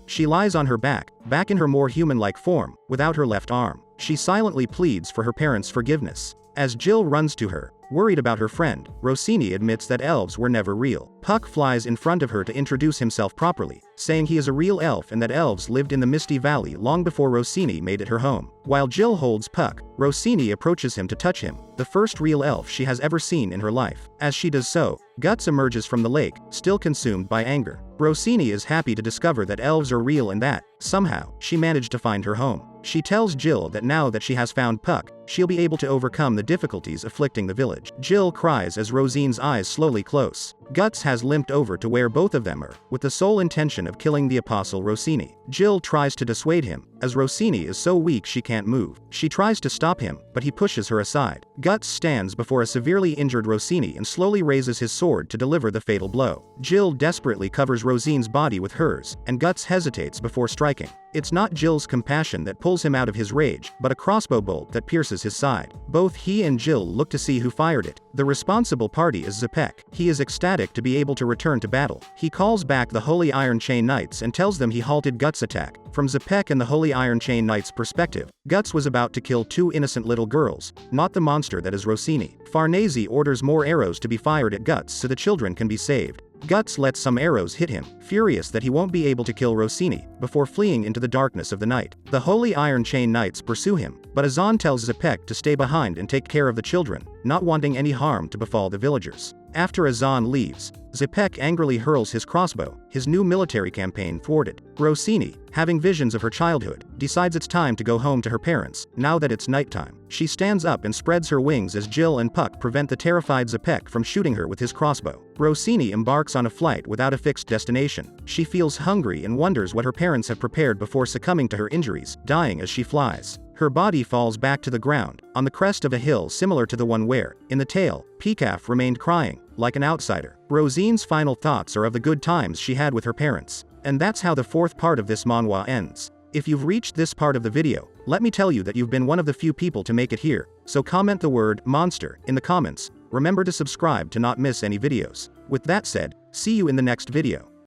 She lies on her back in her more human-like form, without her left arm. She silently pleads for her parents' forgiveness. As Jill runs to her, worried about her friend, Rosine admits that elves were never real. Puck flies in front of her to introduce himself properly, saying he is a real elf and that elves lived in the Misty Valley long before Rosine made it her home. While Jill holds Puck, Rosine approaches him to touch him, the first real elf she has ever seen in her life. As she does so, Guts emerges from the lake, still consumed by anger. Rosine is happy to discover that elves are real and that, somehow, she managed to find her home. She tells Jill that now that she has found Puck, she'll be able to overcome the difficulties afflicting the village. Jill cries as Rosine's eyes slowly close. Guts has limped over to where both of them are, with the sole intention of killing the apostle Rosine. Jill tries to dissuade him, as Rosine is so weak she can't move. She tries to stop him, but he pushes her aside. Guts stands before a severely injured Rosine and slowly raises his sword to deliver the fatal blow. Jill desperately covers Rosine's body with hers, and Guts hesitates before striking. It's not Jill's compassion that pulls him out of his rage, but a crossbow bolt that pierces his side. Both he and Jill look to see who fired it. The responsible party is Zepek. He is ecstatic to be able to return to battle. He calls back the Holy Iron Chain Knights and tells them he halted Guts' attack. From Zepek and the Holy Iron Chain Knights' perspective, Guts was about to kill two innocent little girls, not the monster that is Rosine. Farnese orders more arrows to be fired at Guts so the children can be saved. Guts lets some arrows hit him, furious that he won't be able to kill Rosine, before fleeing into the darkness of the night. The Holy Iron Chain Knights pursue him, but Azan tells Zepek to stay behind and take care of the children, not wanting any harm to befall the villagers. After Azan leaves, Zepek angrily hurls his crossbow, his new military campaign thwarted. Rosine, having visions of her childhood, decides it's time to go home to her parents, now that it's nighttime. She stands up and spreads her wings as Jill and Puck prevent the terrified Zepek from shooting her with his crossbow. Rosine embarks on a flight without a fixed destination. She feels hungry and wonders what her parents have prepared before succumbing to her injuries, dying as she flies. Her body falls back to the ground, on the crest of a hill similar to the one where, in the tale, Pekaf remained crying, like an outsider. Rosine's final thoughts are of the good times she had with her parents. And that's how the fourth part of this manhwa ends. If you've reached this part of the video, let me tell you that you've been one of the few people to make it here, so comment the word monster in the comments. Remember to subscribe to not miss any videos. With that said, see you in the next video.